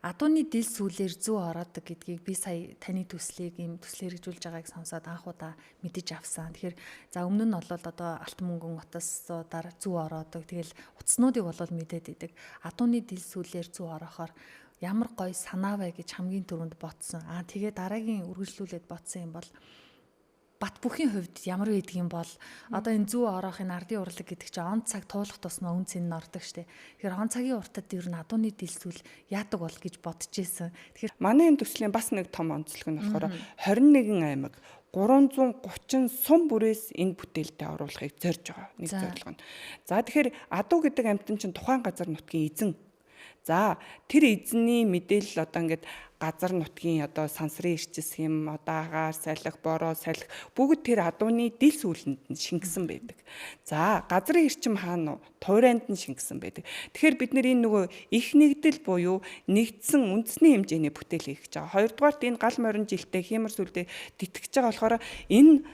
Адууны дил сүүлээр зүү ороодог гэдгийг би сая таны төслийг ийм төслөөр хэрэгжүүлж байгааг сонсоод анх удаа мэдэж авсан. Тэгэхээр за өмнө нь бол одоо Алтан мөнгөн утасуудаар зүү ороодог. Тэгэл утаснуудыг бол мэдээд идэг. Адууны дил сүүлээр зүү ороохоор ямар гоё санаа вэ гэж хамгийн түрүүнд бодсон. Тэгээ дараагийн үргэлжлүүлээд бодсон юм бол бат бүхийн хувьд ямар байдаг юм бол одоо энэ зүү ороохын ардын урлаг гэдэг чинь он цаг туулах тусмаа үн цэн нь ордог штэ. Тэгэхээр он цагийн уртад ер нь адууны дилсүүл яадаг бол гэж бодож ийсэн. Тэгэхээр манай энэ төслийн бас нэг том онцлог нь болохоор 21 аймаг 330 сум бүрээс энэ бүтээлдээ оруулахыг зорж байгаа нэг зорилго нь. За тэгэхээр адуу гэдэг амьтан чинь тухайн газар нутгийн эзэн. За тэр эзний мэдээлэл одоо ингээд газар нутгийн одоо сансрын ирчис хэм одоо агаар салхи бороо салхи бүгд тэр адууны дил сүүлэнд нь шингэсэн байдаг. За газрын эрчим хаана туурайнд нь шингэсэн байдаг. Тэгэхээр бид нэр энэ нөгөө их нэгдэл буюу нэгдсэн үндэсний хэмжээний бүтээл хийх гэж байгаа. Хоёрдугаарт энэ гал морин жилтэй хиймэр сүлдээ тэтгэж байгаа болохоор энэ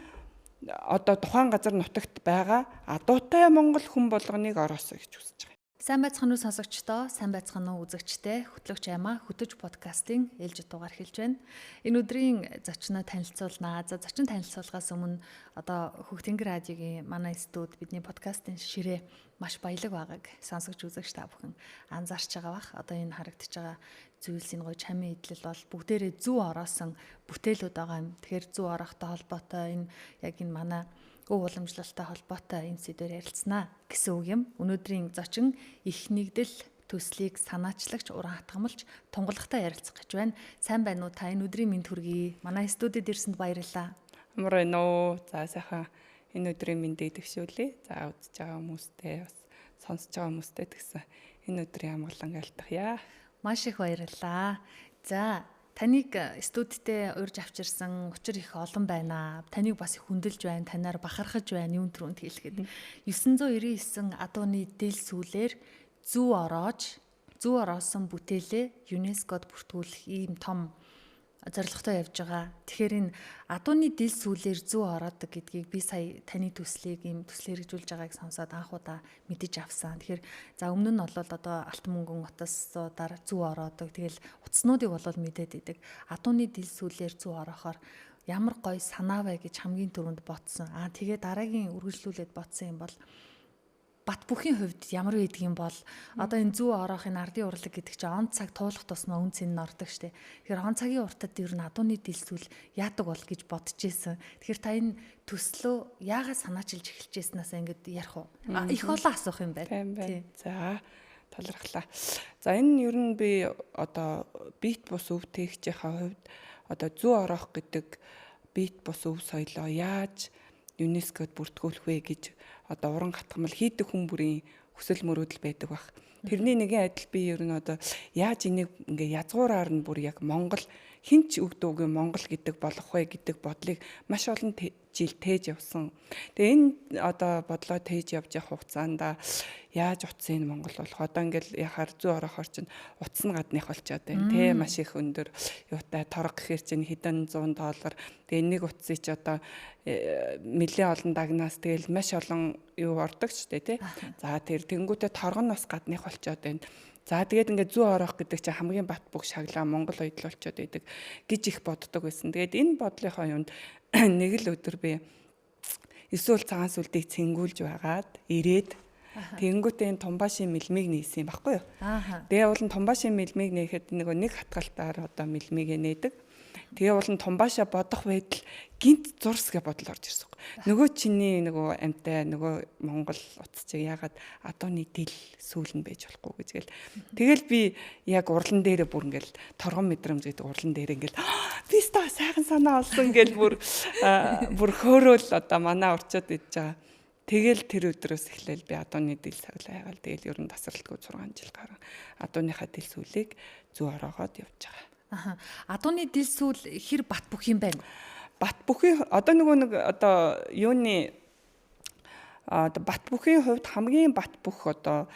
одоо тухайн газар нутагт байгаа адуутай Монгол хүн болгоныг ороосоо гэж үзэж байгаа. Сайн байцгаана уу сонсогчдоо, сайн байцгаана уу үзэгчдээ. Хөтлөгч Ама хөтөж подкастын ээлжид дугаар хэлж байна. Энэ өдрийн зочноо танилцуулнаа. За зочин танилцуулгаас өмнө одоо Хөх Тэнгэр радиогийн манай студ бидний подкастын ширээ маш баялаг байгааг сонсогч үзэгч та бүхэн анзаарч байгаа бах. Одоо энэ харагдаж байгаа зүйлсийн гоё чамын идэл бол бүгдээрээ зүү ороосон бүтээлүүд байгаа юм. Тэгэхээр зүү ороохтой холбоотой энэ яг энэ манай өв уламжлалтай холбоотой энэ сэдвээр ярилцсанаа гэсэн үг юм. Өнөөдрийн зочин их нэгдэл төслийг санаачлагч уран хатгамалж тунгалагтай ярилцах гэж байна. Сайн байна уу та? Энэ өдрийн мэнд хүргэе. Манай студид ирсэнд баярлалаа. Амар байна уу? За сайхан энэ өдрийн мэндийг төвшүүлье. За үзэж байгаа хүмүүстээ бас сонсож байгаа хүмүүстээ тэгсэн энэ өдрийн амгалан айлтгая. Маш их баярлалаа. За таныг студидтэй урьж авчирсан учир их олон байна. Таныг бас их хүндэлж байна. Танаар бахархаж байна. Юун түрүүнд хэлэхэд 999 адууны дил сүүлээр зүү ороосон бүтээлээ ЮНЕСКОд бүртгүүлэх ийм том зорилготой явж байгаа. Тэгэхээр энэ адууны дил сүүлээр зүү ороодог гэдгийг би сая таны төслийг ийм төслөөр хэрэгжүүлж байгааг сонсоод анх удаа мэдэж авсан. Тэгэхээр за өмнө нь бол одоо Алтан мөнгөн утасуудаар зүү ороодог. Тэгэл утаснуудыг бол мэдээд идэг. Адууны дил сүүлээр зүү ороохоор ямар гоё санаа вэ гэж хамгийн түрүүнд бодсон. Тэгээ дараагийн үргэлжлүүлээд бодсон юм бол бат бүхийн хувьд ямар байдаг юм бол одоо энэ зүү ороохын ардын урлаг гэдэг чинь он цаг туулах тусмаа үн цэн нь ордог штэ. Тэгэхээр он цагийн уртад ер нь адууны дилсүүл яадаг бол гэж бодож ийсэн. Тэгэхээр та энэ төслөө яагаад санаачилж эхэлжсэнээс ингээд ярих уу? Их олон асуух юм байна. За талархлаа. За энэ ер нь би одоо бит бус өв тээгчийнхаа хувьд одоо зүү ороох гэдэг бит бус өв соёлоо яаж ЮНЕСКОд бүртгүүлэх вэ гэж одоо уран хатгамал хийдэг хүн бүрийн хүсэл мөрөөдөл байдаг бах. Тэрний нэгэн адил би ер нь одоо яаж энийг ингээ язгуураар нь бүр яг Монгол хинч өгдөөгүй Монгол гэдэг болох вэ гэдэг бодлыг маш олон жил тээж явсан. Тэгээ энэ одоо бодлоо тээж явж явах хугацаанд яаж утсан энэ Монгол болох одоо ингээл яхаар зүү ороохоор чинь утас нь гадных болчиход байна. Тэ маш их өндөр юутай торог гэхэр чинь хэдэн $100. Тэгээ нэг утсыг ч одоо нэлээд олон дагнаас тэгэл маш олон юу ордог ч тэ. За тэр тэнгуүтэ торго нь бас гадных болчиход байна. За тэгээд ингээд зүү ороох гэдэг чинь хамгийн бат бөх шаглаа Монгол ойдл болчиход байдаг гэж их боддог байсан. Тэгээд энэ бодлынхаа юунд нэг л өдөр би эсвэл цагаан сүлдийг цэнгүүлж байгаад ирээд тэнгуүтээ энэ Томбашийн мэлмиг нээсэн юм баггүй юу? Тэгээ уулын Томбашийн мэлмиг нээхэд нэг хатгалтаар одоо мэлмиг нээдэг. Тэгээ уулын Томбашаа бодох байтал гинт зурс гэж бодол орж ирсэн. Нөгөө чиний нөгөө амьтай нөгөө Монгол утас чиг ягаад адууны дил сүүлэн байж болохгүй гэж тэгэл би яг урлан дээрээ бүр ингээл торгон мэдрэмж гэдэг урлан дээр ингээл би ста сайхан санаа олсон гэл бүр хөөрөөл одоо манай урчууд идэж байгаа. Тэгэл тэр өдрөөс эхлээл би адууны дил савлаа ягаал тэгэл ер нь тасралтгүй 6 жил гарсан адууныхаа дил сүүлийг зүү ороогоод явж байгаа. Адууны дил сүүл хэр бат бүх юм байна? Бат бүхий одоо нөгөө нэг одоо юуны одоо бат бүхийн хувьд хамгийн бат бүх одоо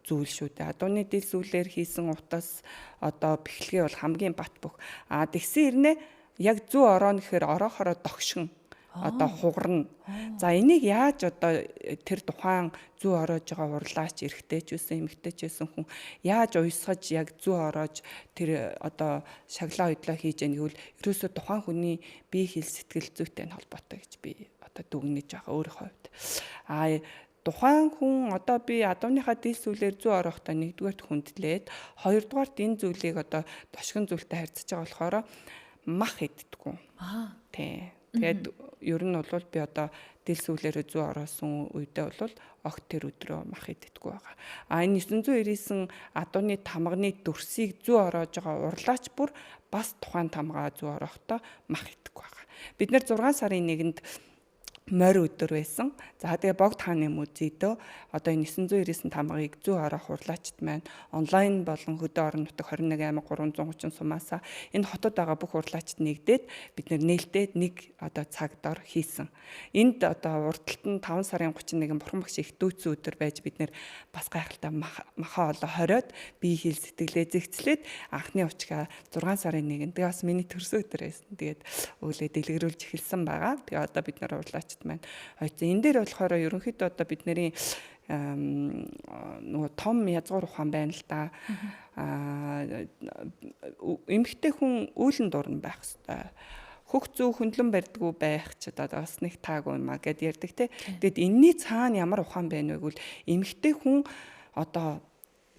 зүйл шүү дээ. Адууны дил сүүлээр хийсэн утас одоо бэхлэгээ бол хамгийн бат бүх. Тэгсэн ирнэ яг зүү ороо нэхэр ороохороо догшин одоо хугарна. За энийг яаж одоо тэр тухайн зүү ороож байгаа урлаач эрэгтэйч үсэн эмэгтэйч үсэн хүн яаж уйсгаж яг зүү ороож тэр одоо шаглаа хөдлөө хийж яах гэвэл ерөөсөө тухайн хүний бие хэл сэтгэл зүйтэй холбоотой гэж би одоо дүгнэж байгаа өөрийнхөө хувьд. Тухайн хүн одоо би адууныхаа дил сүлээр зүү орохдоо нэгдүгээрт хүндлээд хоёрдугаарт энэ зүйлийг одоо тошгон зүйлтэй харьцаж байгаа болохоор мах иддэггүй. Тий. Тэгээд ер нь бол би одоо дил сүлээрээ зүү ороосон үедээ бол огт тэр өдрөө мах иддэггүй байгаа. Энэ 999 адууны тамганы дүрсийг зүү ороож байгаа урлаач бүр бас тухайн тамгаа зүү орохдоо мах иддэггүй байгаа. Бид нэр 6 сарын 1-нд морь өдөр байсан. За тэгээ богд хааны музейдөө одоо энэ 999 тамгыг зүү ороох урлаачд маань онлайн болон хөдөө орон нутаг 21330 сумаасаа энэ хотод байгаа бүх урлаачд нэгдээд бид нээлттэй нэг одоо цаг дор хийсэн. Энд одоо урдталт нь 5 сарын 31 бурхан багш их дүүцэн өдөр байж бид бас гайхалтай махаа олоо хориод бие хэл сэтгэлээ зэгцлээд анхны учгаа 6 сарын 1-нд тэгээ бас миний төрсөн өдөр байсан. Тэгээд өглөө дэлгэрүүлж эхэлсэн байгаа. Тэгээ одоо бид урлаачд маань энэ дээр болохоор ерөнхийдөө одоо бидний нөгөө том язгуур ухаан байна л да. Эмэгтэй хүн үйлэн дурн байх хэвээр. Хөх зүү хөндлөн барьдгүй байх ч одоо бас нэг таагүй юм а гэд ярьдаг те. Тэгэд энэний цаана ямар ухаан байна вэ гэвэл эмэгтэй хүн одоо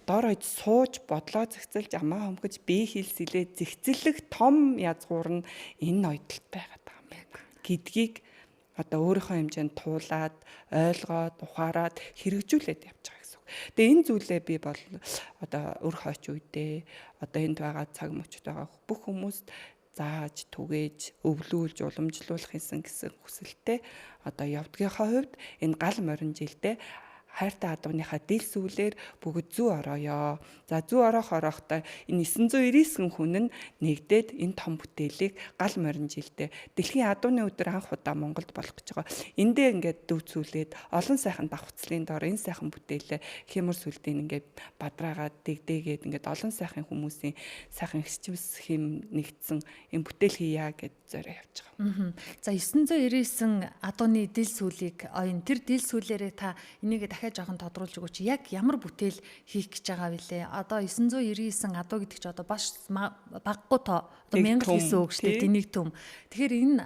дор хойд сууж бодлоо зэгцэлж амаа хөмгөж бие хилсэлээ зэгцэлэх том язгуур нь энэ ноёдлолт байгаад байгаа юм байна гэдгийг одоо өөрийнхөө хэмжээнд туулаад, ойлгоод, ухаарад хэрэгжүүлээд явж байгаа гэсэн үг. Тэгээ энэ зүйлээ би бол одоо өр хойч үедээ одоо энд байгаа цаг мөчд байгаа бүх хүмүүст зааж, түгээж, өвлүүлж, уламжлуулах гэсэн хүсэлтэй одоо явдгийнхаа хувьд энэ гал морин жилдээ хайртай адууныхаа дил сүлээр бүгд зүү орооё. За зүү орохдоо энэ 999 хүн нь нэгдээд энэ том бүтээлийг гал морин жилдээ дэлхийн адууны өдөр анх удаа Монголд болох гэж байгаа. Эндээ ингээд дүүцүүлээд олон сайхан давхцлын дор энэ сайхан бүтээлээ хэмэр сүлдийн ингээд бадраагаад дэгдээгээд ингээд олон сайхан хүмүүсийн сайхан хичвэс хэм нэгдсэн энэ бүтээл хийя гэж зорио явж байгаа. За 999 адууны дил сүлийг тэр дил сүлээрээ та энийг дахиад жоохон тодруулж өгөөч. Яг ямар бүтээл хийх гэж байгаа вүлээ? Одоо 999 адуу гэдэг чи одоо баш баггүй тоо. Одоо 1000 хийсэн үг шүү дээ. Тэнийг төм. Тэгэхээр энэ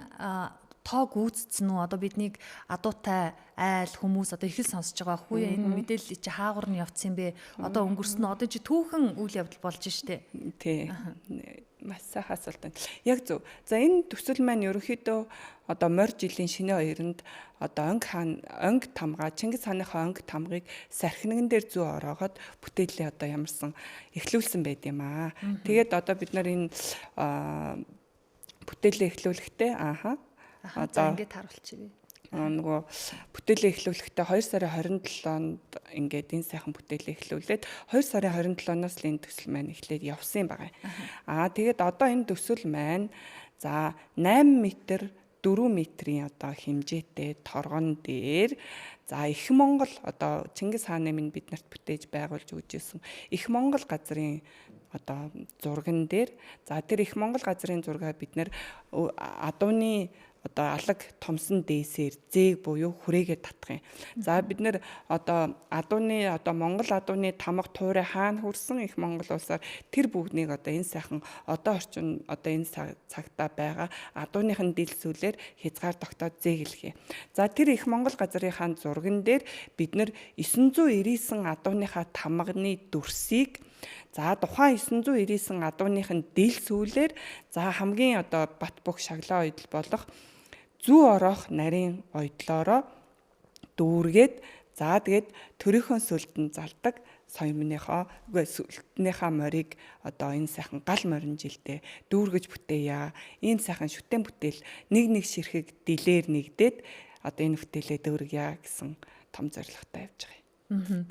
тоо гүйцэцэн үү? Одоо биднийг адуутай айл хүмүүс одоо их л сонсож байгаа. Хүүе энэ мэдээлэл чи хаагур нь явцсан бэ? Одоо өнгөрсөн нь одоо чи түүхэн үйл явдал болж штэ. Тий. Маш сайхан асуулт байна. Яг зөв. За энэ төсөл маань ерөнхийдөө одоо морь жилийн шинэ 2-нд одоо онг тамгаа Чингис хааныхаа онг тамгыг сархинаган дээр зүү ороогоод бүтээлээ одоо ямарсан эхлүүлсэн байд юм аа. Тэгээд одоо бид нар энэ бүтээлээ эхлүүлэхдээ одоо ингээд харуулчихъя. Нөгөө бүтээлээ эхлүүлэхдээ 2 сарын 27-нд ингээд энэ сайхан бүтээлээ эхлүүлээд 2 сарын 27-оос л энэ төсөл маань эхлээд явсан байгаа. Тэгээд одоо энэ төсөл маань за 8 м 4 метрийн одоо хэмжээтэй торгон дээр за Их Монгол одоо Чингис хааны минь биднэрт бүтээж байгуулж өгчээсэн Их Монгол газрын одоо зурган дээр за тэр Их Монгол газрын зургаа бид нэр адууны одоо алаг томсон дээсээр зээг буюу хүрээгээ татах юм. За бид нэр одоо адууны одоо Монгол адууны тамга туурай хаана хүрсэн Их Монгол улсаар тэр бүгднийг одоо энэ сайхан одоо орчин одоо энэ цагтаа байгаа адууныхын дил сүлээр хязгаар тогтоод зээглэх юм. За тэр Их Монгол газрынхаа зурган дээр бид нэр 999 адууныхаа тамганы дүрсийг за тухайн 999 адууныхын дил сүлээр за хамгийн одоо бат бөх шаглаа ойдол болох зүү ороох нарийн ойдлоороо дүүргээд за тэгээд төрийнхөө сүлдэн залдаг сүлднийхаа морийг одоо энэ сайхан гал морин жилдээ дүүргэж бүтээя. Энэ сайхан шүтэн бүтээл нэг ширхэг дилээр нэгдээд одоо энэ бүтээлээ дүүргэе гэсэн том зорилготой явж байгаа юм.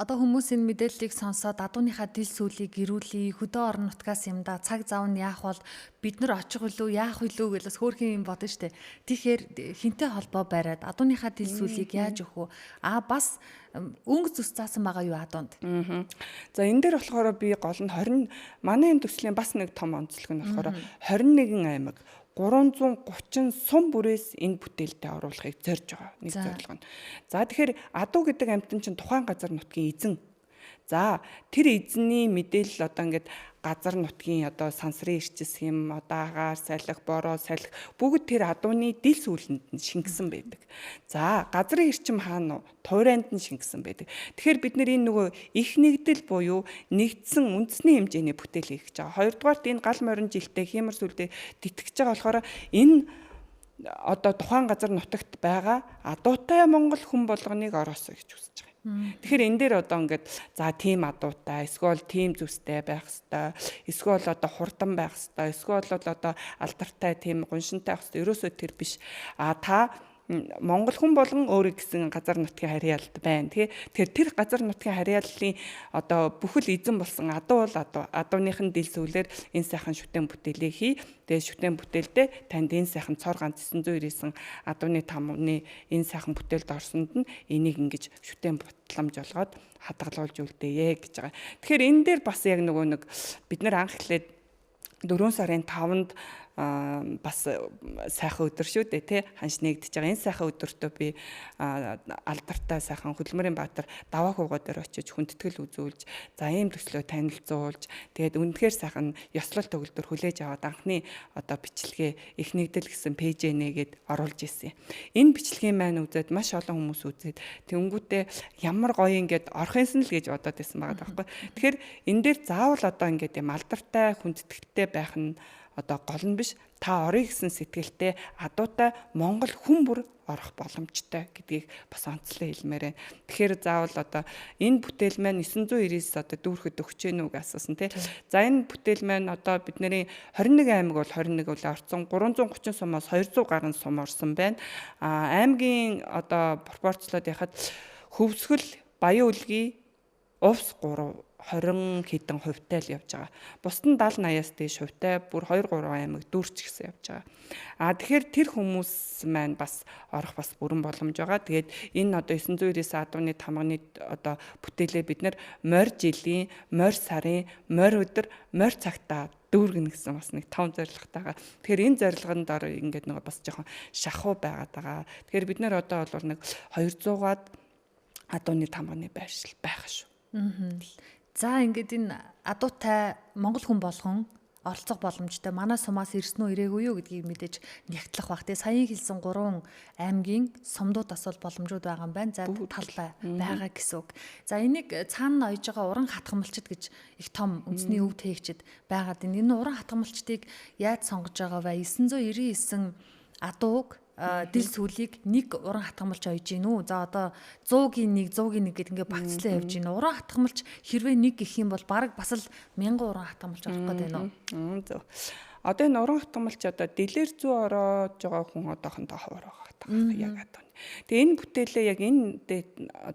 Одоо хүмүүс энэ мэдээллийг сонсоод адууныхаа дил сүлийг гэрүүлээ, хөдөө орон нутгаас юмда цаг зав нь яах бол бид нар очих үлээ, яах үлээ гэж хөөрхөн юм бодно штэ. Тэгэхээр хинтээ холбоо бариад адууныхаа дил сүлийг яаж өгөх вэ? Бас өнгө зүс заасан байгаа юу адуунд? За энэ дээр болохоор би гол нь 20 манай энэ төслийн бас нэг том онцлог нь болохоор 21 аймаг 330 сум бүрээс энэ бүтээлдээ оруулахыг зорж байгаа нэг зорилго нь. За тэгэхээр адуу гэдэг амьтан чинь тухайн газар нутгийн эзэн. За тэр эзний мэдээлэл одоо ингээд газар нутгийн одоо сансрын ирчис хэм одоо агаар салхи бороо салхи бүгд тэр адууны дил сүүлэнд нь шингэсэн байдаг. За газрын эрчим хаана туурайнд нь шингэсэн байдаг. Тэгэхээр бид нэр энэ нөгөө их нэгдэл буюу нэгдсэн үндэсний хэмжээний бүтээл хийх гэж байгаа. Хоёрдугаарт энэ гал морин жилтэй хиймэр сүлдээ тэтгэж байгаа болохоор энэ одоо тухайн газар нутагт байгаа адуутай монгол хүн болгоныг ороосоо гэж үзэж байгаа. Тэгэхээр энэ дээр одоо ингээд за тийм адуутай эсвэл тийм зүстэй байх хэвээр эсвэл одоо хурдан байх хэвээр эсвэл одоо алдартай тийм гуншинтай байх хэвээр ерөөсөө тэр биш. Та монгол хүн болгон өөрөө гэсэн газар нутгийн харьяалт байна. Тэгэхээр тэр газар нутгийн харьяаллын одоо бүхэл эзэн болсон адуу бол адууныхын дил сүлээр энэ сайхан шүтэн бүтээлээ хий. Тэгээ шүтэн бүтээлдээ танд энэ сайхан цор ганц 999 адууны тамны энэ сайхан бүтээлд орсонд нь энийг ингэж шүтэн батламж болгоод хадгалуулж үлдээе гэж байгаа. Тэгэхээр энэ дээр бас яг нөгөө нэг бид нар анх эхлээд 4 сарын 5-нд бас сайхан өдөр шүү дээ тий ханш нэгдэж байгаа. Энэ сайхан өдөртөө би алдартай сайхан Хөдөлмөрийн Баатар даваа хуугаа дээр очиж хүндэтгэл үзүүлж за ийм төслөө танилцуулж тэгээд үнэхээр сайхан ёслол төгөлдөр хүлээж аваад анхны одоо бичлэгээ их нэгдэл гэсэн пэйжээ нээгээд оруулж ирсэн. Энэ бичлэгийн маань үзээд маш олон хүмүүс үзээд тэнгүүтээ ямар гоё ингээд орхинсан л гэж бодоод байсан байгаа байхгүй. Тэгэхээр энэ дээр заавал одоо ингээд юм алдартай хүндэтгэлтэй байх нь одоо гол нь биш, та орё гэсэн сэтгэлтэй адуутай монгол хүн бүр орох боломжтой гэдгийг бас онцлог хэлмээр байна. Тэгэхээр заавал одоо энэ бүтээл маань 999 одоо дүүрхэд өгч гэнэ үг асуусан тий. За энэ бүтээл маань одоо бидний 21 аймаг бол 21 үл орсон 330 сумаас 200 гаруй сум орсон байна. Аймгийн одоо пропорцлоод яхад Хөвсгөл, Баян Үлгий, Увс 3 20 хэдэн хувьтай л явж байгаа. Бусд нь 70-80-аас дээш хувьтай бүр 2-3 аймаг дүүрч гэсэн явж байгаа. Тэгэхээр тэр хүмүүс маань бас орох бас бүрэн боломж байгаа. Тэгээд энэ одоо 999 адууны тамганы одоо бүтээлээ бид нэр морь жилийн, морь сарын, морь өдөр, морь цагтаа дүүргэнэ гэсэн бас нэг том зорилготойгаа. Тэгэхээр энэ зорилгонд ор ингээд нөгөө бас жоохон шахуу байгаад байгаа. Тэгэхээр бид нэр одоо бол нэг 200-аад адууны тамганы байршил байх шүү. За ингээд энэ адуутай монгол хүн болгон оролцох боломжтой манай сумаас ирсэн үү ирээгүй юу гэдгийг мэдээж нягтлах бах. Тэгээ саяхан хэлсэн 3 аймгийн сумдуудаас бол боломжууд байгаа юм байна. За талбай байгаа гэсэн үг. За энийг цаана ойж байгаа уран хатгамалчд гэж их том үндэсний өв тээгчд байгаад энэ уран хатгамалчдыг яаж сонгож байгаа вэ? 999 адууг дил сүлийг нэг уран хатгамалч ойж гин үү? За одоо 100-ийн 1 100-ийн 1 гэд ингээ багцлаа явж гин. Уран хатгамалч хэрвээ нэг гэх юм бол баг бас л 1000 уран хатгамалч болох гэдэг байна уу? Зөв. Одоо энэ уран хатгамалч одоо дилээр зүү ороод байгаа хүн одоохондоо ховор байгаа яг одоо. Тэгээ энэ бүтээлээ яг энэ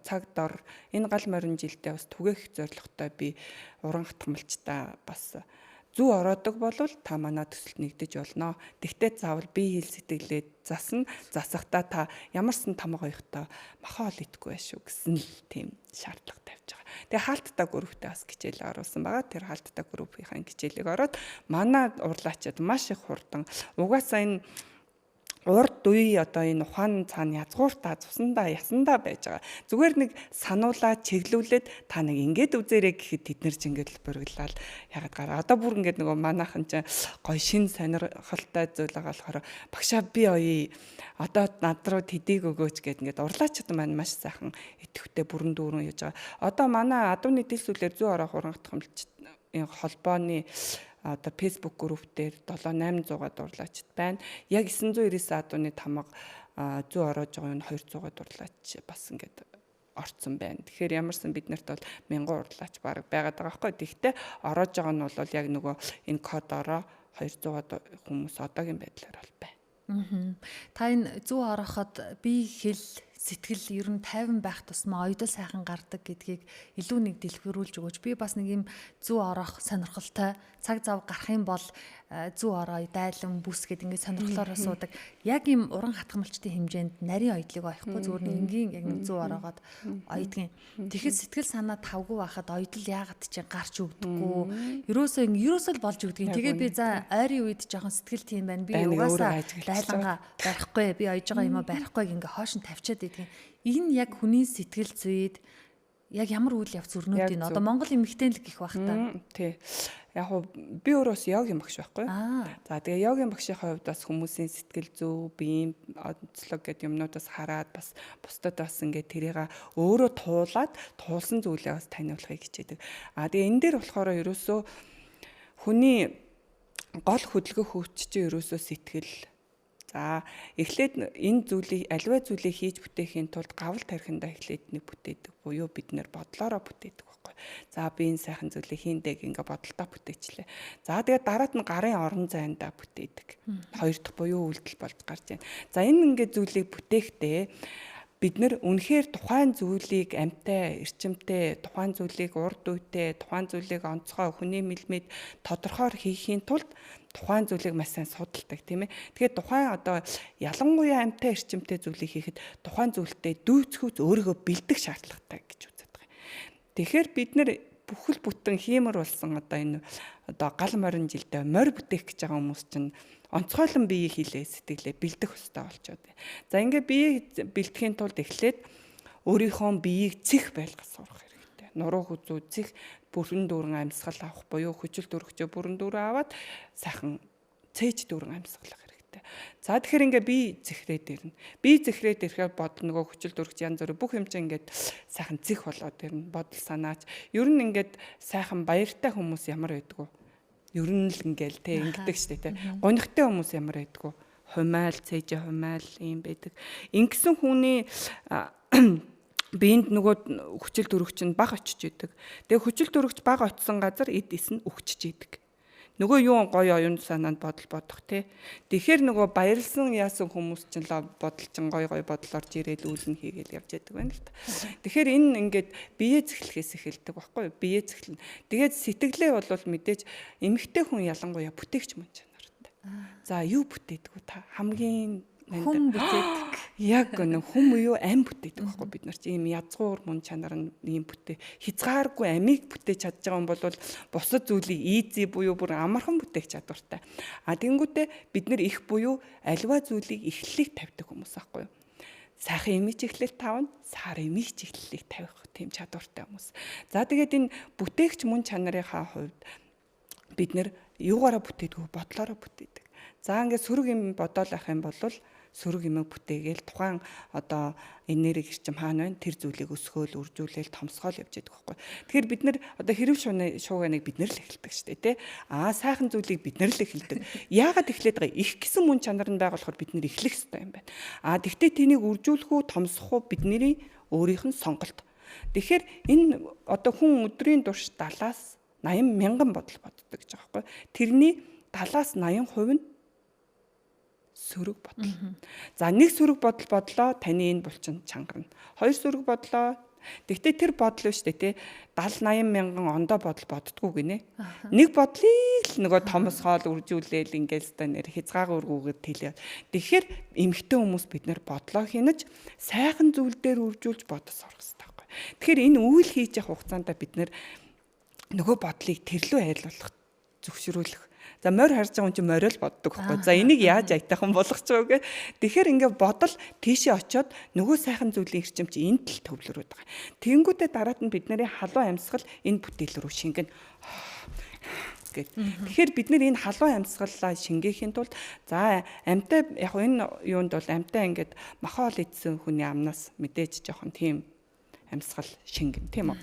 цаг дор энэ гал морин жилдээ бас түгээх зорилготой би уран хатгамалчтай бас зүү ороодог болвол та манай төсөлд нэгдэж болно. Тэгтээ заавал бие хэл сэтгэлээд засахтаа та ямарсан тамга хоёртой махаал итгэхгүй байх шүү гэсэн л тийм шаардлага тавьж байгаа. Тэгээ хаалттай групптэй бас хичээл оруулсан байгаа. Тэр хаалттай группийн хичээлийг ороод манай урлаачид маш их хурдан угаасаа энэ урд үе одоо энэ ухаан цаана язгууртаа цусандаа ясандаа байж байгаа. Зүгээр нэг сануулаа чиглүүлээд та нэг ингээд үзээрэй гэхэд тэд нар ч ингээд л бүргэлээ ягаад гараа. Одоо бүр ингээд нөгөө манайхан ч гоё шин сонирхолтой зүйл байгаа болохоор багшаа би оёе. Одоо над руу тэдийг өгөөч гэд ингээд урлаачд маань маш сайхан идэвхтэй бүрэн дүүрэн яаж байгаа. Одоо манай адууны дил сүлээр зүү орох уран хатгамалч холбооны одоо Facebook групп дээр 7-800-аад дурлаачд байна. Яг 999 адууны тамга зүү ороож байгаа нь 200-аад дурлаач бас ингээд орцсон байна. Тэгэхээр ямарсан бид нарт бол 1000 дурлаач баг байгаад байгаа байхгүй. Тэгвэл ороож байгаа нь бол яг нөгөө энэ код ороо 200-аад хүмүүс одоогийн байдлаар бол байна. Та энэ зүү ороход бие хэл сэтгэл ер нь тайван байх тусмаа оёдол сайхан гардаг гэдгийг илүү нэг дэлгэрүүлж өгөөч. Би бас нэг юм зүү орох сонирхолтой цаг зав гарах юм бол зүү ороо, дайлан, бүс гэдэг ингээд сонирхлоор асуудаг. Яг юм уран хатгамалчдын хэмжээнд нарийн оёдлыг оёхгүй зүгээр нэг энгийн яг нэг зүү ороогоод оёдгийн. Тэгэхэд сэтгэл санаа тавгүй байхад оёдол яагаад чи гарч өгдөггүй. Ерөөсөө л болж өгдөг. Тэгээд би за ойрын үед жоохон сэтгэл тийм байна. Би угаасаа дайлангаа барихгүй. Би оёж байгаа юм а барихгүй ингээ хоош нь тавьчаад идэг. Энэ яг хүний сэтгэл зүйд яг ямар үйл явц өрнүүд энэ одоо Монгол эмэгтэйнлэг гэх бах та. Тий. Яг уу би өөрөөс йогийн багш байхгүй. За тэгээ йогийн багшийн хувьд бас хүмүүсийн сэтгэл зүй, биеийн онцлог гэдэг юмнуудаас хараад бас бусдад бас ингээд тэрийг өөрөө туулсан зүйлээ бас таниулахыг хичээдэг. Тэгээ энэ дээр болохоор ерөөсөө хүний гол хөдөлгөх хүч чинь ерөөсөө сэтгэл. За эхлээд энэ зүйлийг аливаа зүйлийг хийж бүтээхийн тулд гавл тархиндаа эхлээд нэг бүтээдэг буюу бид нэр бодлороо бүтээдэг байхгүй. За би энэ сайхан зүйлийг хийндэг ингээ бодолтой бүтээчлээ. За тэгээд дараад нь гарын орон зайндаа бүтээдэг. Хоёр дахь буюу үйлдэл болж гарч байна. За энэ ингээ зүйлийг бүтээхдээ бид нэр үнэхээр тухайн зүйлийг амьтай, эрчимтэй, тухайн зүйлийг урд үетэй, тухайн зүйлийг онцгой хүний мэлмэд тодорхойр хийхийн тулд тухайн зүйлийг маш сайн судалдаг тийм ээ. Тэгэхээр тухайн одоо ялангуяа амьтай, эрчимтэй зүйлийг хийхэд тухайн зүйлтэй дүүцхүүц өөрийгөө бэлдэх шаардлагатай гэж үздэг юм. Тэгэхээр бид нэр бүхэл бүтэн хиймэр болсон одоо энэ одоо гал морин жилдээ морь бүтээх гэж байгаа хүмүүс чинь онцгойлон биеийг хийлээ сэтгэлээ бэлдэх хэрэгтэй болчиход. За ингээ биеийг бэлдэхийн тулд эхлээд өөрийнхөө биеийг цэх байлгах сурах хэрэгтэй. Нуруу хүзүү цэх бүрэн дүүрэн амьсгал авах буюу хүчил дөрөгчөө бүрэн дүүрэн аваад сайхан цээж дүүрэн амьсгалах хэрэгтэй. За тэгэхээр ингээ бие зэхрээд ирнэ. Бие зэхрээд ирэхээр бодол нөгөө хүчил дөрөгч янз бүрийн бүх юм чинь ингээд сайхан цэх болоод ирнэ. Бодол санаач. Ер нь ингээд сайхан баяртай хүмүүс ямар байдг вэ? Ер нь л ингээл те ингэдэг штэ те. Гонхтой хүмүүс ямар байдг вэ? Хумайл, цээжээ хумайл юм байдаг. Ингэсэн хүний биенд нөгөө хүчил дөрөгч нь бага очиж идэг. Тэгээ хүчил дөрөгч бага очисон газар эдис нь өгчж идэг. Нөгөө юу гоё оюун санаанд бодол бодох те. Тэгэхээр нөгөө баярлсан яасан хүмүүс чинь бодол чинь гоё бодлоор жирээл үүлэн хийгээл явж байдаг байна л та. Тэгэхээр энэ ингээд бие зэхлэхээс эхэлдэг байхгүй юу? Бие зэхлэн. Тэгээд сэтгэлээ бол мэдээж эмэгтэй хүн ялангуяа бүтээгч мөн чанартай. За юу бүтээдэг вэ та? Хамгийн хүм бүтээдэг. Яг гэнэ хүм уу ам бүтээдэг байхгүй бид нар чи ийм язгуур мөн чанар нь ийм бүтээ хязгааргүй амийг бүтээж чадж байгаа юм бол бусад зүйлийг easy буюу бүр амархан бүтээх чадвартай. Тэнгүүтээ бид нар их буюу аливаа зүйлийг эхлэлийг тавьдаг хүмүүс байхгүй юу? Сайхан эмийг эхлэл тавна, сар эмийг эхлэлийг тавих тийм чадвартай хүмүүс. За тэгээд энэ бүтээгч мөн чанарынхаа хувьд бид нар юугаараа бүтээдэг вэ? Бодлороо бүтээдэг. За ингээд сөрөг юм бодоол ах юм бол сөрөг юмыг бүтээгээл тухайн одоо энерги эрчим хаана байна тэр зүйлийг өсгөөл үржүүлээл томсгоол явж байдаг байхгүй. Тэгэхээр бид нар одоо хэрв шууганыг бид нар л эхэлдэг шүү дээ тий. Сайхан зүйлийг бид нар л эхэлдэг. Яагаад эхлээд байгаа? Их гэсэн мөн чанар нь байгаа болохоор бид нар эхлэх хэрэгтэй юм байна. Тэгвэл тэнийг үржүүлэх үү томсох уу бидний өөрийнх нь сонголт. Тэгэхээр энэ одоо хүн өдрийн турш 70-аас 80 мянган бодол боддог гэж байгаа байхгүй. Тэрний 70-аас 80% нь сөрөг бодол. За нэг сөрөг бодол бодлоо таны энэ булчин чангарна. Хоёр сөрөг бодлоо. Тэгтээ тэр бодол шүү дээ тий 70-80 мянган ондоо бодол боддгоо гинэ. Нэг бодлыг л нөгөө томсгоол үржүүлээл ингээл ста нэр хязгааг өргүүгээд тэлээ. Тэгэхээр эмэгтэй хүмүүс бид нэр бодлоо хийнэж сайхан зүйл дээр үржүүлж бодос орох хэрэгтэй байхгүй. Тэгэхээр энэ үйл хийж явах хугацаанд бид нэр нөгөө бодлыг тэрлүү хайрлуулах зөвшөөрүүлэх. За морь харж байгаа хүн чинь морио л боддог байхгүй. За энийг яаж айтайхан болгоч байгаа гэ. Тэгэхээр ингээ бодол тийшээ очиод нөгөө сайхан зүйлийн эрчим чи энд л төвлөрөөд байгаа. Тэнгүүдээ дараад нь бидний халуун амьсгал энэ бүтээл рүү шингэн гэд. Тэгэхээр бид нэр энэ халуун амьсгалаа шингээхийн тулд за амьтай яг энэ юунд бол амьтай ингээд махаал идсэн хүний амнаас мэдээж жоохон тийм амьсгал шингэн тийм үү.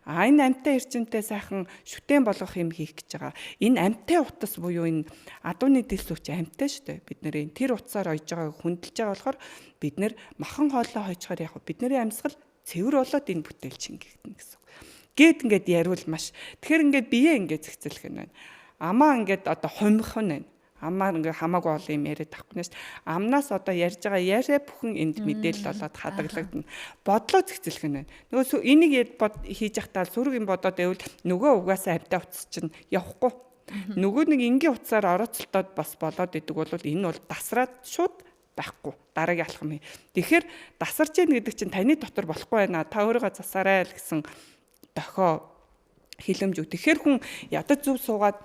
Энэ амьтай эрчимтэй сайхан шүтэн болгох юм хийх гэж байгаа. Энэ амьтай утас буюу энэ адууны дэл сүвч амьтай шүү дээ. Бид нэр тэр утсаар ойж байгааг хүндэлж байгаа болохоор бид нэр махан хоолой хойчхоор яг бидний амьсгал цэвэр болоод энэ бүтээл шингээгдэнэ гэсэн. Гээд ингээд яриул маш. Тэгэхээр ингээд бие ингээд зэгцэлэх нь байна. Амаа ингээд одоо хумих нь байна. амаар ингээ хамаагүй олон юм яриад тахгүй нэ. Амнаас одоо ярьж байгаа яриа бүхэн энд мэдээлэл болоод хадгалагдана. Бодлоо зэгцэлэх нь байна. Нөгөө энийг хийж явахдаа сүрэг юм бодоод байвал нөгөө угаасаа авдаа утас чинь явахгүй. Нөгөө нэг энгийн утсаар орооцолтоод бас болоод идэг бол энэ бол дасраад шууд байхгүй дараагийн алхам. Тэгэхээр дасарч яах гэдэг чинь таны дотор болохгүй байна. Та өөрийгөө засаарай л гэсэн дохио хилэмж үг. Тэгэхээр хүн ядаж зүв суугаад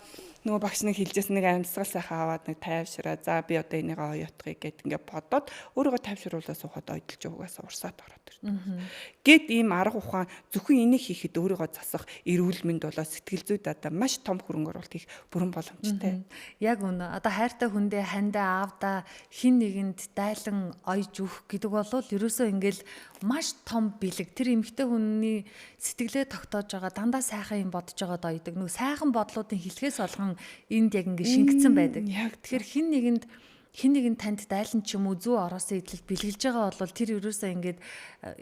нөгөө багш нэг хэлжсэн нэг амьсгал сайхан аваад нэг тайвшраа. За би одоо энийг оёотхыг гэд ингээ бодоод өөрийгөө тайвшруулаад суухад ойдолж угаасаа урсаад ороод ирдэг. Гэт ийм арга ухаан зөвхөн энийг хийхэд өөрийгөө засах эрүүл мэнд болоо сэтгэл зүйд одоо маш том хөрөнгө оруулалт хийх бүрэн боломжтой. Яг үнэ. Одоо хайртай хүндээ хандаа аавда хин нэгэнд дайлан ойж өгөх гэдэг бол ерөөсөө ингээл маш том бэлэг. Тэр эмэгтэй хүний сэтгэлээ тогтоож байгаа дандаа сайхан юм бодож байгаад ойдог. Нөгөө сайхан бодлуудын хэлхээс болгон энд яг ингээ шингэсэн байдаг. Тэгэхээр хин нэгэнд танд дайлан ч юм уу зүү ороосоо идэл бэлгэлж байгаа бол тэр ерөөсөө ингээд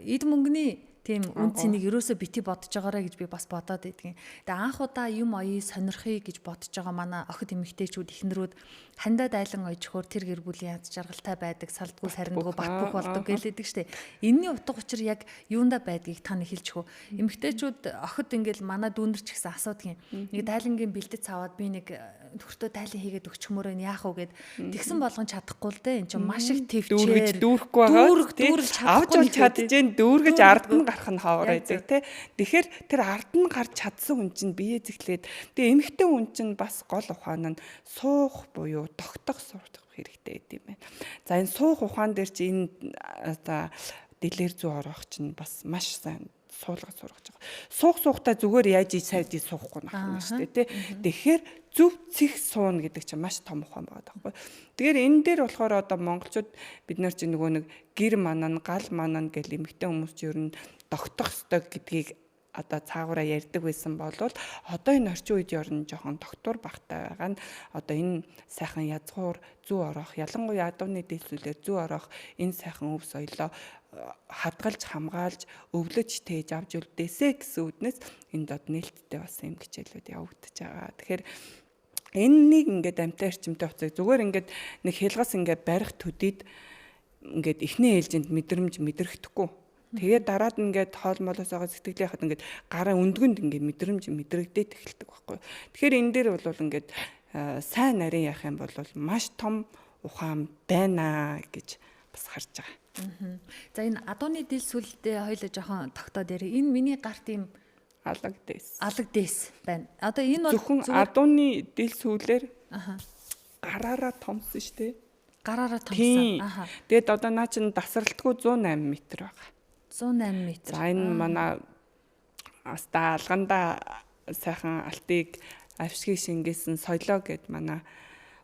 эд мөнгөний тийм үнцнийг ерөөсөө бити бодож байгаарэ гэж би бас бодоод байдгийн. Тэгээ анх удаа юм оёе сонирхъя гэж бодож байгаа манай охид эмэгтэйчүүд эхнэрүүд хандаа дайлан ойжхоор тэр гэр бүлийн янз жаргалтай байдаг, салдгүй сарндгүй бат бөх болдог гэлээдэг штэ. Энийний утга учир яг юунда байдгийг та нэг хэлчихв. Эмэгтэйчүүд охид ингээл манай дүүнэр ч гэсэн асуудгийн. Нэг дайлангийн бэлдэц аваад би нэг нөхөртөө дайлан хийгээд өгчмөр яах вэ гэд тэгсэн болгон чадахгүй л дээ. Энд чинь маш их төвчээр дүүрэхгүй байгаа. Дүүрж авч бол чадчихээн дүүргэж ард нь гарах нь хавар байдаг тий. Тэгэхээр тэр ард нь гарч чадсан хүн чинь бие зэглээд тэгээ эмэгтэй хүн чинь бас гол ухаан нь суух буюу тогтох сурах хэрэгтэй гэдэг юм байна. За энэ суух ухаан дээр чи энэ одоо дэлгэр зүй орох чинь бас маш сайн суулгаж сургаж байгаа. Суухдаа зүгээр яаж сайд суухгүй нах юм шүү дээ тий. Тэгэхээр зөв цэг суун гэдэг чинь маш том ухаан байгаа байхгүй. Тэгэхээр энэ дээр болохоор одоо монголчууд бид нар чинь нөгөө нэг гэр манан гал манан гэл эмэгтэй хүмүүс чинь ер нь тогтох ёстой гэдгийг одоо цаагаараа ярьдаг байсан бол одоо энэ орчин үед ер нь жоохон тогтвор багтай байгаа нь одоо энэ сайхан язгуур зүү орох ялангуяа адууны дэлсүүлээр зүү орох энэ сайхан өв соёлоо хадгалж хамгаалж өвлөж тээж авч үлдээсэ гэсэн үднэс энд одоо нээлттэй бас юм хичээлүүд явагдаж байгаа. Тэгэхээр энэнийг ингээд амьтаа эрчимтэй уцыг зүгээр ингээд нэг хэлгас ингээд барих төдийд ингээд эхний ээлжинд мэдрэмж мэдрэхдэггүй. Тэгээд дараад ингээд хоол молоос байгаа сэтгэлийн хад ингээд гарын өндгөнд ингээд мэдрэмж мэдрэгдээд эхэлдэг байхгүй. Тэгэхээр энэ дээр бол ингээд сайн нарийн яах юм бол маш том ухаан байна гэж бас харж байгаа. За энэ адууны дил сүлдээ хоёлоо жоохон тогтоод ярив. Энэ миний гарт юм алаг дэс байна. Одоо энэ бол зөвхөн адууны дил сүүлээр гараараа томсон шүү дээ. Гараараа томсон. Тэгээд одоо наа чин дасралтгүй 108 м байгаа. 108 м. За энэ манай аста алганда сайхан алтыг авшиг шингээсэн соёлоо гэд манай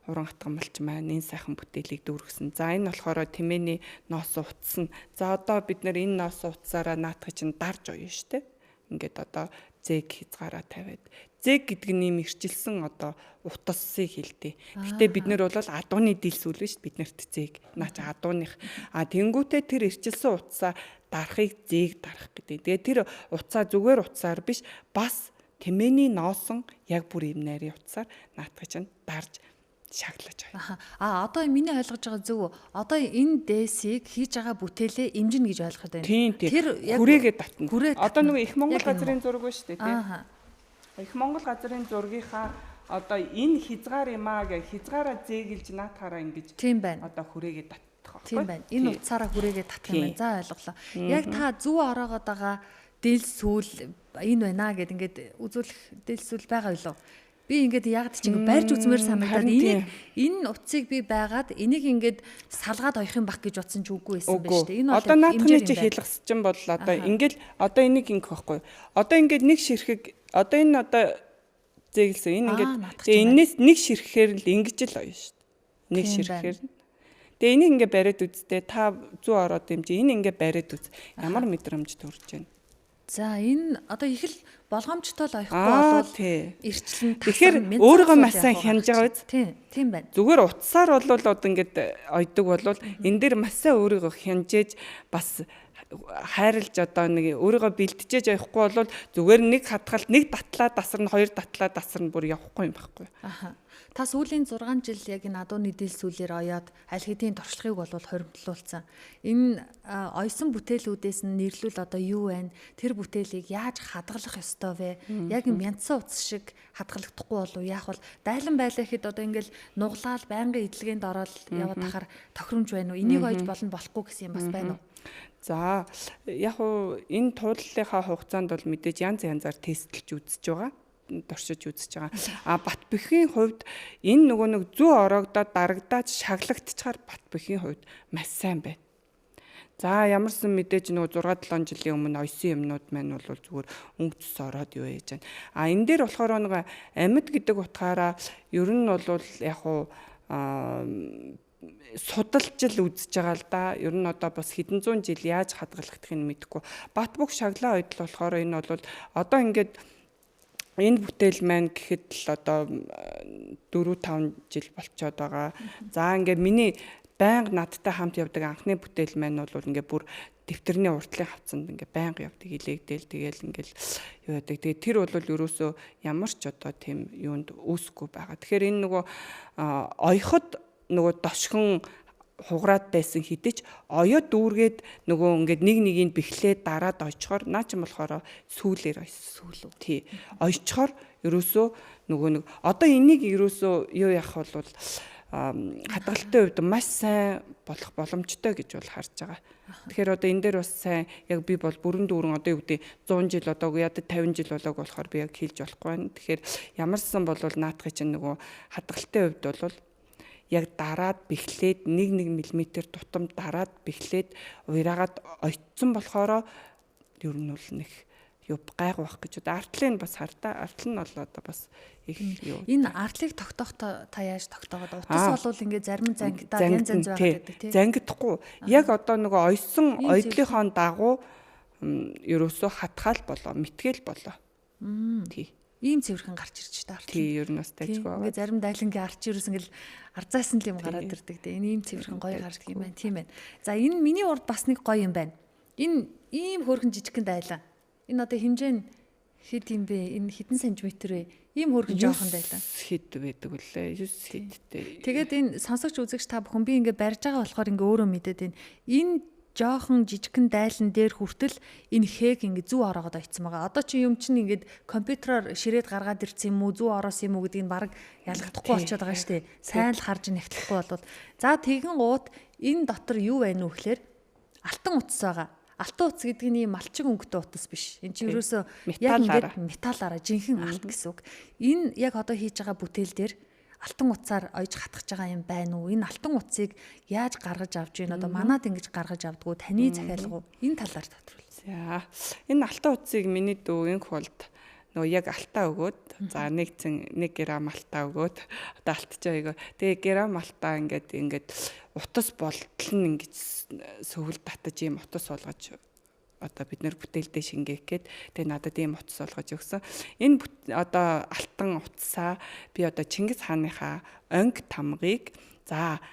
уран хатгамалч маань энэ сайхан бүтээлийг дүүргэсэн. За энэ болохоор тэмээний ноос утас нь. За одоо бид нэр энэ ноос утсаараа наатах чинь дарж оё штэ. Ингээд одоо зэг хязгаараа тавиад зэг гэдэг нь юм ирчилсэн одоо утасыг хэлдэг. Гэхдээ бид нэр бол адууны дэлсүүл биш бид нарт зэг. Наач адууных. Тэнгүүтээ тэр ирчилсэн утсаа дарахыг зэг дарах гэдэг. Тэгээ тэр утсаа зүгээр утсаар биш бас тэмээний ноосон яг бүр юм найрын утсаар наатах чинь дарж шаглаж байна. Одоо миний ойлгож байгаа зөв. Одоо энэ дээсийг хийж байгаа бүтээлээ эмжин гэж ойлгоход байна. Тэр хүрээгээ татна. Одоо нөгөө их Монгол газрын зураг ба шүү дээ, тийм. Их Монгол газрын зургийнхаа одоо энэ хязгаар юм аа гэж хязгаараа зээгэлж наатахаараа ингэж одоо хүрээгээ татдаг байхгүй. Тийм байна. Энэ утсаараа хүрээгээ татах юм байна. За ойлголоо. Яг та зүв ороогоод байгаа дэл сүүл энэ байна гэд ингээд үзүүлэх дэл сүүл байгаа юу? Би ингээд яг ч ингэ барьж үзмээр санагдаад энэ утсыг би байгаад энийг ингээд салгаад ойх юм бах гэж утсан ч үгүй байсан байж тээ. Энэ бол одоо наадхны чи хэлгс чинь бол одоо ингээд одоо энийг ингэх байхгүй. Одоо ингээд нэг ширхэг одоо энэ одоо зэглсэн энэ ингээд тэгээ энэс нэг ширхэхээр л ингэж л оё шүү дээ. Нэг ширхэхээр. Тэгээ энийг ингээд бариад үзтээ та зүү ороод юм чи энэ ингээд бариад үз. Ямар мэдрэмж төрж байна. За энэ одоо их л болгоомжтой л оёхгүй болвол ирчлэн тэгэхээр өөрийгөө маш сайн хянаж байгаа биз? Тийм байна. Зүгээр утсаар бол одоо ингээд ойдог болвол энэ дээр маш сайн өөрийгөө хянжээж бас хайрлж одоо нэг өөрийгөө бэлтжээж явахгүй бол зүгээр нэг хатгалт нэг татлаа тасарна, хоёр татлаа тасарна бүр явахгүй юм байхгүй. Аха. Та сүүлийн 6 жил яг энэ адууны дийлсүүлээр оёод аль хэдийн туршлагыг бол хоримтлуулсан. Энэ ойсон бүтээлүүдээс нь нэрлүүл одоо юу вэ? Тэр бүтээлийг яаж хадгалах ёстой вэ? Яг мянцсан утас шиг хадгалагдахгүй болов яах вэ? Дайлан байлаа гэхэд одоо ингээл нуглаал байнгын эдлэгэнд ороод яваад тахаар тохиромж байна уу? Энийг ойж болно болохгүй гэсэн юм бас байна уу? За яг уу энэ туудлалынхаа хугацаанд бол мэдээж янз янзаар тестэлж үзэж байгаа. Туршиж үзэж байгаа. Бат бөхийн хувьд энэ нөгөө нэг зүү ороогдоод дарагдаад шаглагдчихаар бат бөхийн хувьд маш сайн байна. За ямарсан мэдээж нөгөө 6-7 жилийн өмнө ойсон юмнууд маань бол зүгээр өнгө цус ороод юу яаж байна. Энэ дээр болохоор нөгөө амьд гэдэг утгаараа ер нь бол яг уу судалж л үзэж байгаа л да. Ер нь одоо бас хэдэн зуун жил яаж хадгалахдгийг мэдэхгүй. Бат бөх шаглаа ойд л болохоор энэ бол одоо ингээд энэ бүтээл маань гэхэд л одоо 4-5 жил болчиход байгаа. За ингээд миний байнга надтай хамт явдаг анхны бүтээл маань бол ингээд бүр дэвтэрний уртлын хавцанд ингээд байнга явдаг илээгдээл тэгэл ингээд юу яадаг. Тэгээ тэр бол ерөөсөө ямар ч одоо тийм юунд үүсэхгүй байгаа. Тэгэхээр энэ нөгөө ойход нөгөө дошхон хугараад байсан хэдий ч оёо дүүргээд нөгөө ингээд нэг нэгийг бэхлээд дараад ойчхоор наа ч юм болохоор сүүлээр ойсон. Тий. Ойчхоор ерөөсөө нөгөө нэг одоо энийг ерөөсөө юу яах бол хадгалалтын хувьд маш сайн болох боломжтой гэж бол харж байгаа. Тэгэхээр одоо энэ дээр бас сайн яг би бол бүрэн дүүрэн одоо юу гэдэг 100 жил одоогүй ядад 50 жил болоог болохоор би яг хэлж болохгүй байна. Тэгэхээр ямарсан бол наадхын чинь нөгөө хадгалалтын хувьд бол яг дараад бэхлээд 1 мм тутам дараад бэхлээд уяраагаад ойцсон болохоор ер нь бол нэг юу гайгах гэж одоо артлыг бас хардаа. Артл нь бол одоо бас их юу. Энэ артлыг тогтоох та яаж тогтоогод утас бол ингээд зарим зангидаа янз янз байгаа гэдэг тийм. Зангидахгүй. Яг одоо нөгөө ойсон ойдлынхоо дагуу ерөөсөө хатгаал болоо, мэтгээл болоо. Тий. Ийм цэвэрхэн гарч ирж та. Тий, ер нь бас тайжгүй байгаа. Ингээ зарим дайлангийн арч ерөөс ингээл арзаасан л юм гараад ирдэг те. Энэ ийм цэвэрхэн гоё гардаг юм байна. Тийм байна. За энэ миний урд бас нэг гоё юм байна. Энэ ийм хөөрхөн жижигхэн дайлан. Энэ одоо хэмжээ нь хэд юм бэ? Энэ хэдэн сантиметр вэ? Ийм хөөрхөн жоохон дайлан. Хэд байдаг үлээ? 9 хэдтэй. Тэгээд энэ сонсогч үзэгч та бүхэн би ингээ барьж байгаа болохоор ингээ өөрөө мэдээд байна. Энэ жоохон жижигхэн дайлан дээр хүртэл энэ хээг ингэ зүү ороогод ойцсон байгаа. Одоо чи юм чинь ингээд компьютероор ширээд гаргаад ирсэн юм уу, зүү ороос юм уу гэдгийг баг ялгахдахгүй болчиход байгаа шүү дээ. Сайн л харж нягтлахгүй болвол. За тэгэн гууд энэ дотор юу байна вэ гэхээр алтан утас байгаа. Алтан утас гэдэг нь ийм малчин өнгөтэй утас биш. Энэ чинь ерөөсөө яг ингээд металлаараа жинхэнэ алт гэсэн үг. Энэ яг одоо хийж байгаа бүтээл дээр алтан утсаар ойж хатгаж байгаа юм байна уу? Энэ алтан утсыг яаж гаргаж авч ийн? Одоо манад ингэж гаргаж авдггүй таны захиалга уу? Энэ талаар тодорхойл. За энэ алтан утсыг миний дүү инх болд нөгөө яг алтаа өгөөд за 1 грамм алтаа өгөөд одоо алтчаа айгаа. Тэгээ грамм алтаа ингээд утас болтол нь ингэж сөвөл татаж ийм утас болгож одоо бид нэр бүтээлдээ шингээх гээд тэгээ надад ийм утас олгож өгсөн. Энэ одоо алтан утсаа би одоо Чингис хааныхаа онг тамгыг за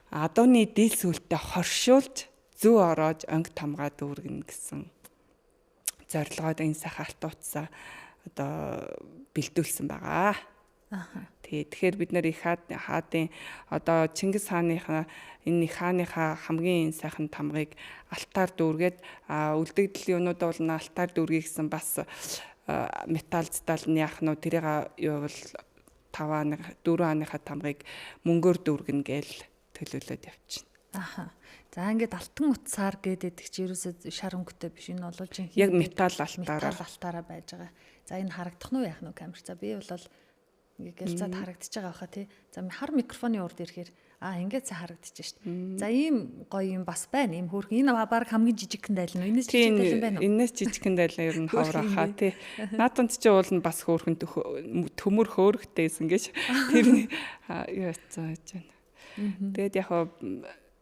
адууны дийлсүүлтэй хоршуулж зүү ороож онг тамгаа дүүргэнэ гэсэн зорилгоод энэ сайхан алтан утсаа одоо бэлдүүлсэн байгаа. Тэгэхээр бид нэр их хаадын одоо Чингис хааныхаа энэ хааныхаа хамгийн сайхан тамгыг алтаар дүүргээд үлдэгдэл юунуудаа бол алтаар дүүргий гэсэн бас металл цэдалны яах нь тэрийг юу бол 4 хааныхаа тамгыг мөнгөөр дүүргэнэ гээл төлөөлөд явчихна. За ингээд алтан утсаар гэдэг чи ерөөсөө шар өнгөтэй биш. Энэ бол жинхэнэ яг металл алтаараа байж байгаа. За энэ харагдах нь яах нь камер. За би бол ингээд гэлцээд харагдчихж байгаа баха тий. За хар микрофоны урд ирэхээр ингээд сайн харагдчих шít. За ийм гоё юм бас байна. Ийм хөөрхөн. Энэ баг хамгийн жижигхэн дайлан. Энэс жижигхэн дайлан байна уу? Энэс жижигхэн дайлан ер нь хаврахаа тий. Нааданд чи уул нь бас хөөрхөн төмөр хөөрхтэйсэн гэж тэр юу яцсан гэж байна. Тэгээд яг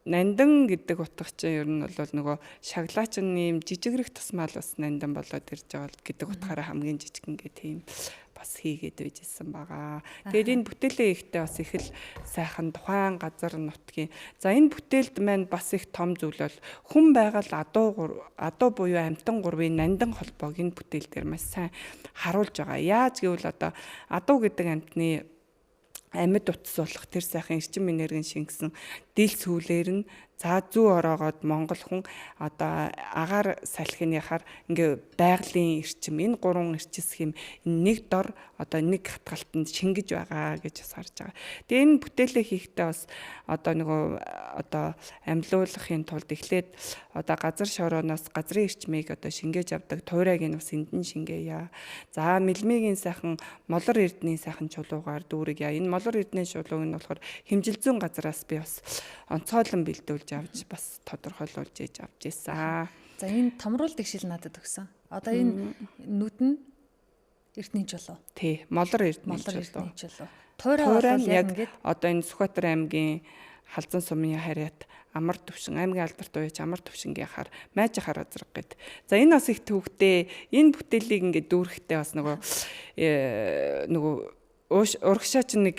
нандан гэдэг утга чинь ер нь бол нөгөө шаглаач нэм жижигрэх тусмал бас нандан болоод ирж байгаа гэдэг утгаараа хамгийн жижигэн гэх тийм бас хийгээд байжсэн байгаа. Тэгээд энэ бүтээлээ ихтэй бас их л сайхан тухайн газар нутгийн. За энэ бүтээлд маань бас их том зүйл бол хүн байгаль адуу буюу амтан гурвын нандан холбоог энэ бүтээл дээр маш сайн харуулж байгаа. Яаж гэвэл одоо адуу гэдэг амтны амьд утас болох тэр сайхан эрчим энергийн шингэсэн дил сүүлээр нь за зүү ороогоод монгол хүн одоо агаар салхиныхаар ингээ байгалийн эрчим энэ гурван эрчим нэг дор одоо нэг хатгалтанд шингэж байгаа гэж бас харж байгаа. Тэгээ энэ бүтээлээ хийхдээ бас одоо нөгөө одоо амьлуулахын тулд эхлээд одоо газар шорооноос газрын эрчмийг одоо шингээж авдаг туурайг нь бас энд нь шингээе. За мэлмигийн сайхан молор эрдний сайхан чулуугаар дүүргийа. Энэ молор эрдний чулууг нь болохоор хэмжилзүүн газараас би бас онцгойлон бэлдүүлж авч бас тодорхойлуулж ээж авч ийсэн. За энэ томруулт гişил надад өгсөн. Одоо энэ нүд нь эрдний чулуу. Тий, молор эрдний чулуу. Туурай нь яг одоо энэ Сүхбаатар аймгийн Халзан сумын харьяат амар төвшин аймгийн алдарт уяач амар төвшингийн хар майжи хар азраг гэд. За энэ бас их төвхтэй энэ бүтээлийг ингээд дүүрэхтэй бас нөгөө урагшаа чинь нэг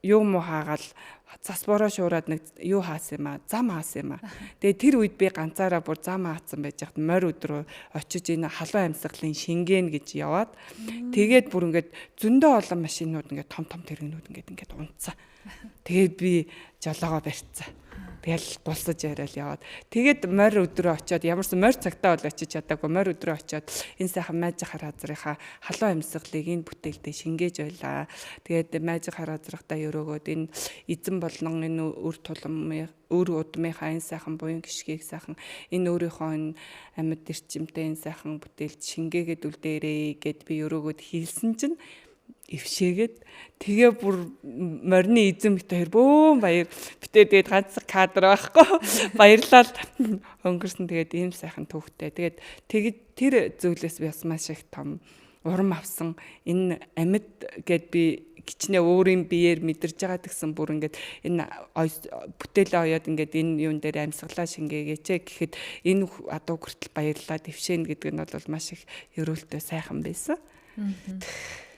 юу муу хаагаал цас бороо шуураад нэг юу хаасан юм аа зам хаасан юм аа. Тэгээ тэр үед би ганцаараа бүр зам хаацсан байж хат морь өдрөө очиж энэ халуун амьсгалын шингээн гэж яваад тэгээд бүр ингээд зөндөө олон машинууд ингээд том тэрэгнүүд ингээд унтсан. Тэгээд би жолоогоо барьцсан. Тэгэл дулсаж яриад яваад. Тэгээд морь өдрөө очиод ямарсан морь цагтаа бол очиж чадаагүй морь өдрөө очиод энэ сайхан майжи хар азрынхаа халуун амьсгалыг энэ бүтээлдээ шингээж байлаа. Тэгээд майжи хар азрахтаа өрөөгөөд энэ эзэн болон энэ өр удмынхаа энэ сайхан буян гიშгийг сайхан энэ өөрийнхөө энэ амьд эрчимтэй энэ сайхан бүтээлд шингээгээд үлдээрээ гэд би өрөөгөөд хийлсэн чинь ившээгээд тэгээ бүр морины эзэн битээр бөөн баяр битээ тэгээд ганц кадр байхгүй баярлал өнгөрсөн. Тэгээд ийм сайхан төвхтэй. Тэгээд тэр зүйлээс би бас маш их том урам авсан. Энэ амьд гэд би гिचнээ өөрийн биеэр мэдэрж байгаа гэсэн бүр ингээд энэ бүтээлээ оёод ингээд энэ юун дээр амьсгалаа шингээгээч гэхэд энэ адуу хүртэл баярлаад ившээн гэдэг нь бол маш их ерөөлтөө сайхан байсан.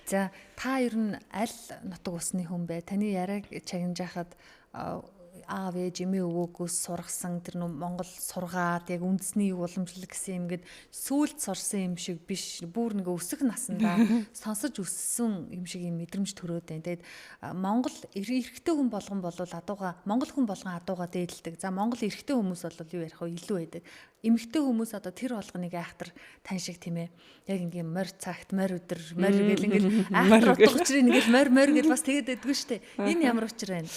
За та ер нь аль нутаг усны хүн бэ? Таны яриаг чагнаж хахад аав ээж эмээ өвөөгөөс сургасан тэр нөө Монгол сургаад яг үндэсний уламжлал гэсэн юм гээд сүулт сурсан юм шиг биш. Бүр нэг өсөх насандаа сонсож өссөн юм шиг юм мэдрэмж төрөөд байна. Тэгээд Монгол эрэгтэй хүн болгон болвол адууга Монгол хүн болгон адууга дээдэлдэг. За Монгол эрэгтэй хүмүүс бол юу ярих вэ? Илүү байдаг. Эмэгтэй хүмүүс одоо тэр болгоныг айхтар тань шиг тийм ээ. Яг ингээм морь цагт морь өдөр морь гэл ингээл айхтар утга учрыг ингээл морь гэл бас тэгээд байдгүй штэ. Энэ ямар учир байна?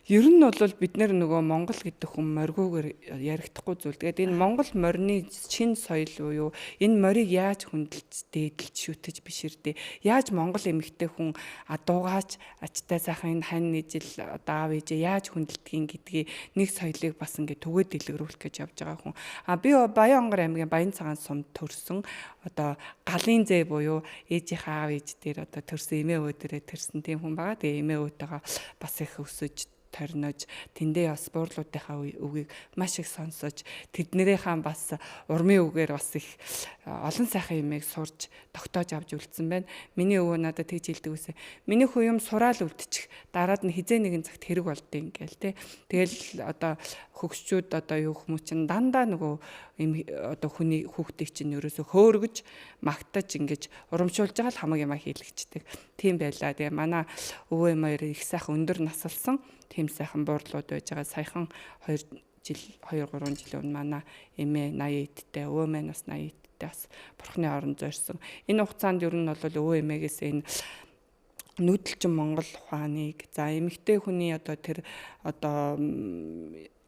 Ер нь бол бид нөгөө Монгол гэдэг хүн моргүйгээр ярихдахгүй зүйл. Тэгээд энэ Монгол морины шин соёл буюу энэ морийг яаж хөндлөж дээдэлж шүтэж биширдээ. Яаж Монгол эмэгтэй хүн адуугаач ачтай сайхан энэ хань нийжил одоо аав ээжээ яаж хөндлөдгийг гэдгийг нэг соёлыг бас ингээд түгээд дэлгэрүүлэх гэж явж байгаа хүн. Би Баянгар аймгийн Баян цагаан сумд төрсөн. Одоо галын зээ буюу ээжийнхээ аав ээж дээр одоо төрсөн эмээ өвөө дээрээ төрсөн тийм хүн байгаа. Тэгээ эмээ өвөөтэйгээ бас их өсөж торнож тэндээ бас буурлуудынхаа үгийг маш их сонсож тэднэрийнхээ бас урмын үгээр бас их олон сайхан юмыг сурж тогтоож авч үлдсэн байна. Миний өвөө надад тэгж хэлдэг байсан. Миний хүү юм сураал үлдчих. Дараад нь хизээ нэгэн цагт хэрэг болдгийг ингээл те. Тэгэл одоо хөгшчүүд одоо юу хүмүүс чинь дандаа нөгөө одоо хүний хүүхдийг чинь ерөөсө хөөргөж магтаж ингэж урамшуулж байгаа л хамаг юмаа хийлгчдэг. Тийм байлаа. Тэгээ манай өвөө маяр их сайхан өндөр насалсан тийм сайхан буурлууд байж байгаа. Саяхан 2 3 жилийн өмнө манай эмээ 80 эдтэй өвөө маань бас 80 эдтэй бас бурхны орон зорьсон. Энэ хугацаанд ер нь бол өвөө эмээгээс энэ нүүдэлчин Монгол ухааныг за эмэгтэй хүний одоо тэр одоо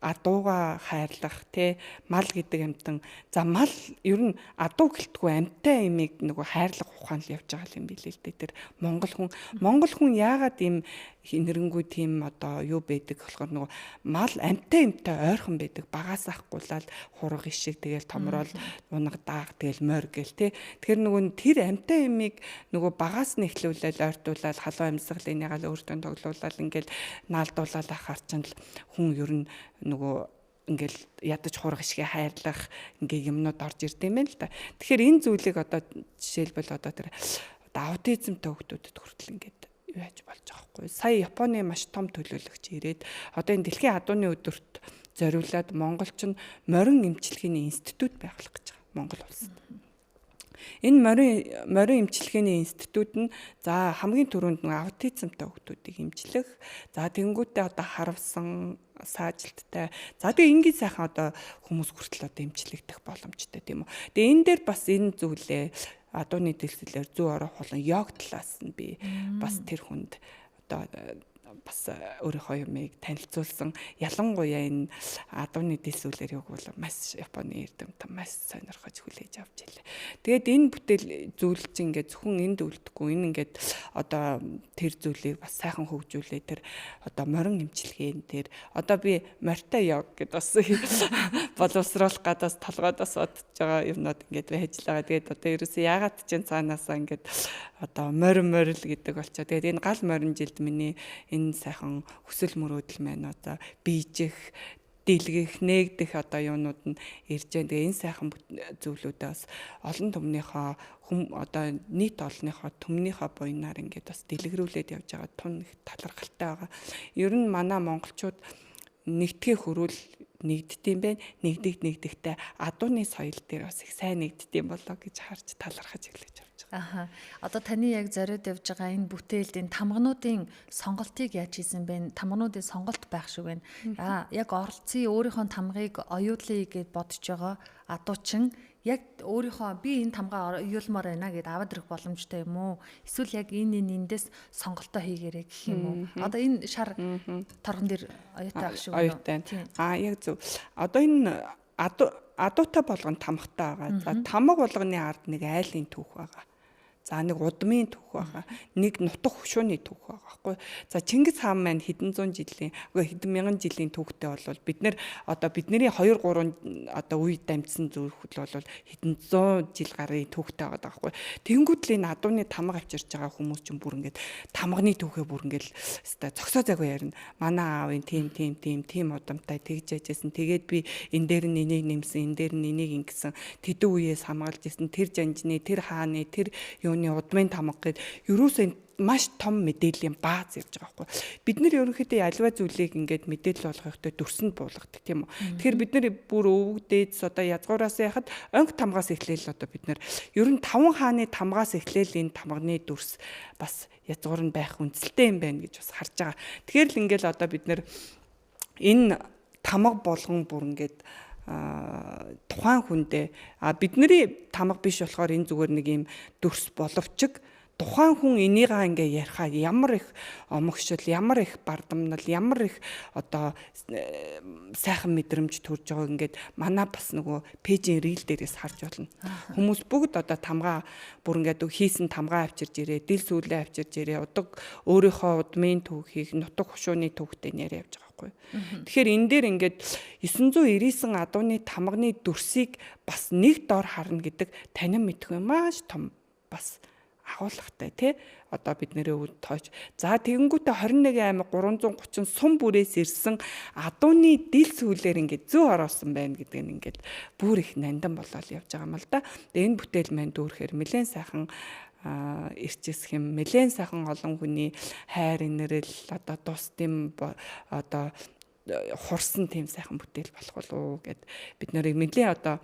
адууга хайрлах те мал гэдэг амтан за мал ер нь адуу гэлтгүй амтай эмийг нөгөө хайрлах ухаан л явж байгаа юм билээ л дээ тэр Монгол хүн яагаад ийм нэрэнгүү тийм одоо юу байдаг болохоор нөгөө мал амтай ойрхон байдаг багаас ахгуулаад хураг ишиг тэгэл томрол унаг дааг тэгэл морь гэл те тэгэхээр нөгөө тэр амтай эмийг нөгөө багаас нь эхлүүлээд ойртуулаад халуун амьсгалыныгаа л өөртөө тоглуулаад ингээл наалдуулаад ахаар чинь хүн ер нь нөгөө ингээл ядаж хурах шиг хайрлах ингээ юмнууд орж ирд юм байна л да. Тэгэхээр энэ зүйлийг одоо жишээлбэл одоо тэр аутизмтай хүүхдүүдэд хүртэл ингээд юу яаж болж байгаа байхгүй. Сая Японы маш том төлөөлөгч ирээд одоо энэ дэлхийн адууны өдөрт зориулаад монголч нь морин эмчилгээний институт байгуулах гэж байгаа Монгол улсад. Энэ морин эмчилгээний институт нь за хамгийн түрүүнд аутизмтай хүүхдүүдийг эмчлэх, за тэнгуүтээ одоо харавсан, саажилттай. За тэгээ ингийн сайхан одоо хүмүүс хүртэл одоо эмчлэгдэх боломжтой тийм үү. Тэгээ энэ дээр бас энэ зүйлээ адууны дэлсэлээр зүү орох болон йог талаас нь би бас тэр хүнд одоо бас өөрийнхөө юмыг танилцуулсан. Ялангуяа энэ адууны дэлсүүлэр яг бол маш Японы эрдэмтэн маш сонирхож хүлээж авч илээ. Тэгээд энэ бүтээл зүйл чинь ингээд зөвхөн энд үлдэхгүй. Энэ ингээд одоо тэр зүйлийг бас сайхан хөгжүүлээ. Тэр одоо морин эмчилгээнд тэр одоо би морьта йог гэдээ бас боловсруулах гадаас толгойдоос бодож байгаа юмнууд ингээд байж байгаа. Тэгээд одоо ерөөсөө яагаад ч цаанаасаа ингээд одоо морил гэдэг болчоо. Тэгээд энэ гал морин жилд миний энэ сайхан хүсэл мөрөөдөл маань одоо биежих, дэлгэх, нээгдэх одоо юунууд нь ирж байгаа. Тэгээ энэ сайхан зүйлүүдээ бас олон түмнийхөө одоо нийт олонныхоо түмнийхөө буйнаар ингээд бас дэлгэрүүлээд явж байгаа тун их талархалтай байгаа. Ер нь манай монголчууд нэгтгэх хөрүүл нэгддэм байх, нэгдэгтэй адууны соёл дээр бас их сайн нэгддэм болоо гэж харж талархаж эхлэж байна. Аха. Одоо таны яг зориуд явж байгаа энэ бүтээлд энэ тамгануудын сонголтыг яаж хийсэн бэ? Тамгануудын сонголт байх шиг байна. Яг оролцсон өөрийнхөө тамгыг оюутлая гэж бодож байгаа адуучин яг өөрийнхөө би энэ тамгаа оюулмаар байна гэд аваад ирэх боломжтой юм уу? Эсвэл яг эндээс сонголтоо хийгээрэй гэх юм уу? Одоо энэ шар торгон дээр оюутай байх шиг байна. Яг зөв. Одоо энэ адуутай болгон тамгатай байгаа. За тамга болгоны ард нэг айлын түүх байгаа. За нэг удмын түүх байгаа. Нэг нутаг хушууны түүх байгаа байхгүй. За Чингис хаан маань хэдэн зуун жилийн хэдэн мянган жилийн түүхтэй бол бид нэр одоо бидний 2 3 одоо үед дамжсан зүйлхүүд бол хэдэн зуун жил гарын түүхтэй байгаа байхгүй. Тэнгүүдл энэ адууны тамга авчирч байгаа хүмүүс чинь бүр ингээд тамганы түүхээ бүр ингээд өстой цогсоо загуу ярина. Манай аавын тийм удамтай тэгж яжсэн. Тэгээд би энэ дээр нь энийг нэмсэн, энэ дээр нь энийг ингэсэн. Тэдэн үеэс хамгаалж исэн тэр жанжны, тэр хааны, тэр удмын тамга гэд ерөөсөө маш том мэдээллийн бааз явж байгаа байхгүй. Бид нэр ерөнхийдөө альва зүйлийг ингээд мэдээлэл болгохтой дүрсэнд буулгадаг тийм үү. Тэгэхээр бид нэр бүр өвгдээд одоо язгуураас яхад онг тамгаас эхлээл одоо бид нэр ер нь 5 хааны тамгаас эхлээл энэ тамганы дүрс бас язгуур нь байх үндсэлтэй юм байна гэж бас харж байгаа. Тэгэхээр л ингээд одоо бид нэр энэ тамга болгон бүр ингээд тухайн хүндээ бидний тамга биш болохоор энэ зүгээр нэг юм дүрс боловч тухайн хүн энийгаа ингээ ярихаа ямар их омогшил, ямар их бардамнал, ямар их одоо сайхан мэдрэмж төрж байгааг ингээд манай бас нөгөө пэйжийн рил дээрээс харж болно. Хүмүүс бүгд одоо тамгаа бүр ингээд хийсэн тамгаа авчирж ирээ, дил сүүлээ авчирж ирээ, удаг өөрийнхөө удмын түүхийг, нутаг хушууны түүхтэй нэр явж байгаа. Тэгэхээр энэ дээр ингээд 999 адууны тамганы дүрсийг бас нэг дор харна гэдэг танин мэдгүй маш том бас агуулгатай тий. Одоо бид нэрээ үд тооч. За тэгэнгүүтээ 21,330 сум бүрээс ирсэн адууны дил сүүлээр ингээд зөө ороосон байна гэдэг нь ингээд бүр их нандин болоод явж байгаа юм л да. Тэгээ энэ бүтээл маань дүүрхээр нэлээд сайхан ирчээсх юм, нэлээд сайхан олон хүний хайр инрэл одоо тус тийм одоо хурсан тийм сайхан бүтээл болох болов гэд бид нарыг нэлээд одоо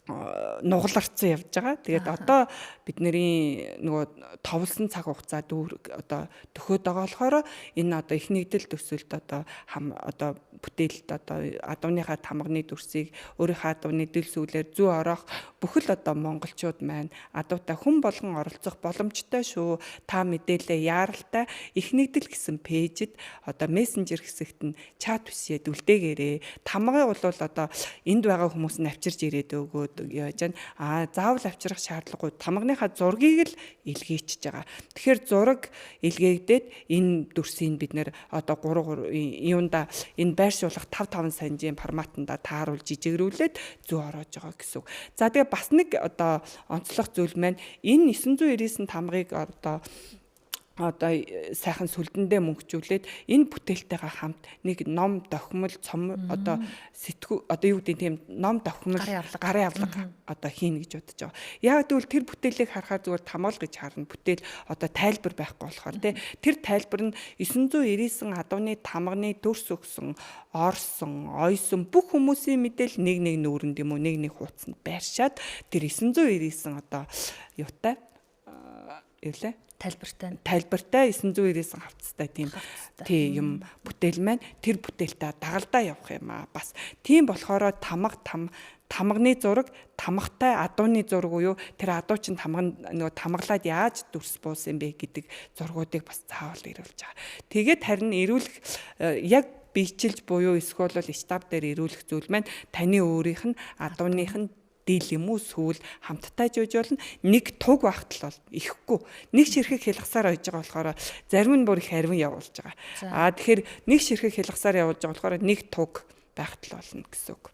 нугаларцсан явж байгаа. Тэгээд одоо бидний нөгөө товлсон цаг хугацаа одоо төхөөд байгаа болохоор энэ одоо их нэгдэл төсөлд одоо бүтээлд одоо адууныхаа тамганы дүрсийг өөрийнхөө адууны дил сүүлээр зүү орох бүхэл одоо монголчууд маань адуутай хүн болгон оролцох боломжтой шүү. Та мэдээлэл яаралтай их нэгдэл гэсэн пэйжид одоо мессенжер хэсэгт нь чат бичээд үлдээгээрээ. Тамгай бол одоо энд байгаа хүмүүс нь авчирж ирээд өгөөд яаж заавал авчрах шаардлагагүй тамганыхаа зургийг л илгээчихэж байгаа. Тэгэхээр зураг илгээгдээд энэ дүрсийг бид нэр одоо 3 юунда энэ байршуулах 5 санжийн форматанда тааруулж жижигрүүлээд зүү ороож байгаа гэсэн үг. За тэгээ бас нэг одоо онцлог зүйл маань энэ 999 тамгыг одоо одоо сайхан сүлдэндээ мөнгөжүүлээд энэ бүтээлтэйгээ хамт нэг ном дохимол одоо сэтгүү одоо юу гэдэг тийм ном дохимол гарын авлага одоо хийнэ гэж бодож байгаа. Яг тэгвэл тэр бүтээлийг харахаар зүгээр тамгал гэж харна. Бүтээл одоо тайлбар байхгүй болохоор тэр тайлбар нь 999 адууны тамганы дүрс өгсөн, орсон, ойсон бүх хүмүүсийн мэдээл нэг нүүрэнд юм уу нэг хуудсанд байршаад тэр 999 одоо юутай юулээ тайлбартай 999 хавцтай тийм юм бүтээл маань тэр бүтээлтэй дагалдаа явах юм аа. Бас тийм болохоор тамганы зураг, тамгатай адууны зураг уу тэр адуу чин нөгөө тамгалаад яаж дүрс буусан бэ гэдэг зургуудыг бас заавал ирүүлж байгаа. Тэгээд харин ирүүлэх яг биечилж буюу эсвэл штаб дээр ирүүлэх зүйл маань таны өөрийнх нь адууных нь дийл юм уу сүүл хамттай жиж болно. Нэг туг багтал бол ихгүй. Нэг ширхэг хялгасаар ойж байгаа болохоор зарим нь бүр их харвин явуулж байгаа. Тэгэхээр нэг ширхэг хялгасаар явуулж байгаа болохоор нэг туг багтал болно гэсэн үг.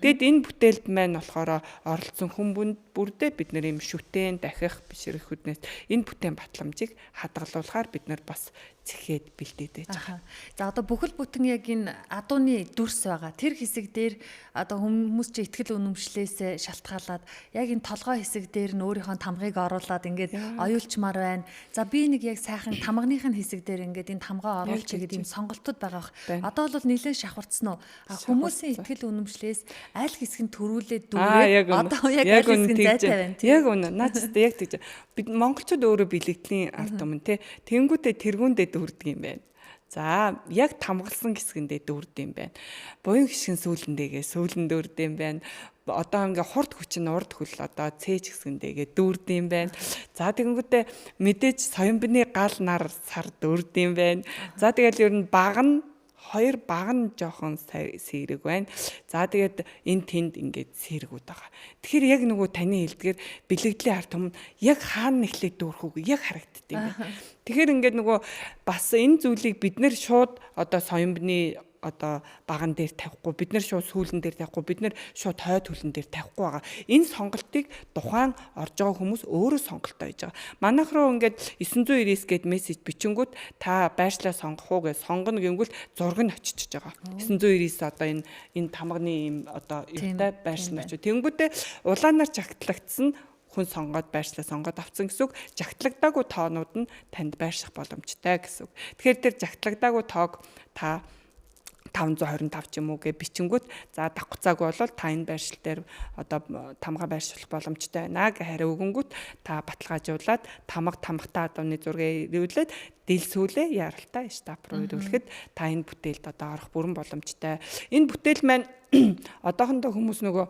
Тэгэд энэ бүтээлд маань болохоор оролцсон хүн бүрдээ бид нэр юм шүтэн дахих бишрэхүүднээс энэ бүтээн батламжийг хадгалуулахаар бид нар бас зэхэд бэлдээд байж байгаа. За одоо бүхэл бүтэн яг энэ адууны дүрс байгаа. Тэр хэсэг дээр одоо хүмүүс чи ихтгэл үнэмшлээс шалтгаалаад яг энэ толгой хэсэг дээр нь өөрийнхөө тамгыг оруулаад ингээд оюулчмаар байна. За би нэг яг сайхан тамганыхын хэсэг дээр ингээд энэ тамгаа оруулж гэдэг юм сонголтууд байгаа. Одоо бол нэлээд шавхарцсан уу? Хүмүүсийн ихтгэл үнэмшлээс аль хэсэг нь төрүүлээд дүүрээ одоо яг аль хэсэг нь зайтай байна. Яг үнэ. Наад яг тэгж. Бид монголчууд өөрөө бэлэгдлийн ард түмэн тий. Тэнгүүтээ тэргүүндээ дүүрдэг юм байна. За яг тамгалсан хэсгэндээ дүүрд юм байна. Буян гişгэн сүүлэн дүүрд юм байна. Одоо ингээ хурд хүчин урд хөл одоо цээж хэсгэндээгээ дүүрд юм байна. За тэгэнгүүтээ мэдээж соёмбны гал нар сар дүүрд юм байна. За тэгэл ер нь хоёр баг нь жоохон сэрэг байна. За тэгээд энэ тэнд ингээд сэргүүд байгаа. Тэгэхээр яг нөгөө таны хэлдгээр бэлэгдлийн ард түмэн яг хаана нэхлээд дүүрэх үг яг харагддаг юм байна. Тэгэхээр ингээд нөгөө бас энэ зүйлийг бид нэр шууд одоо соёмбны одоо баган дээр тавихгүй, бид нар шууд сүүлэн дээр тавихгүй, бид нар шууд хойд хөлн дээр тавихгүй байгаа. Энэ сонголтыг тухайн орж байгаа хүмүүс өөрөө сонголтоо хийж байгаа. Манайх руу ингээд 999 гээд мессеж бичингүүд та байршлаа сонгох уу гэж сонгоно гэнгүүт зураг нь очиж байгаа. 999 одоо энэ тамганы юм одоо юутай байршил очив. Тэнгүүтээ улаанаар жагтлагдсан хүн сонгоод байршлаа сонгоод авсан гэсэн үг. Жагтлагдаагүй тоонууд нь танд байрших боломжтой гэсэн үг. Тэгэхээр тэр жагтлагдаагүй тоог та 525 ч юм уу гэ бичингүүд за давхцааг бол та энэ байршил дээр одоо тамга байршуулах боломжтой байна гэ хариу өгөнгүүт та баталгаажуулаад тамгтай адууны зургийг ирүүлээд дэлсүүлээ яралтай штаб руу ирүүлэхэд та энэ бүтээлд одоо орох бүрэн боломжтой. Энэ бүтээл маань одоохондоо хүмүүс нөгөө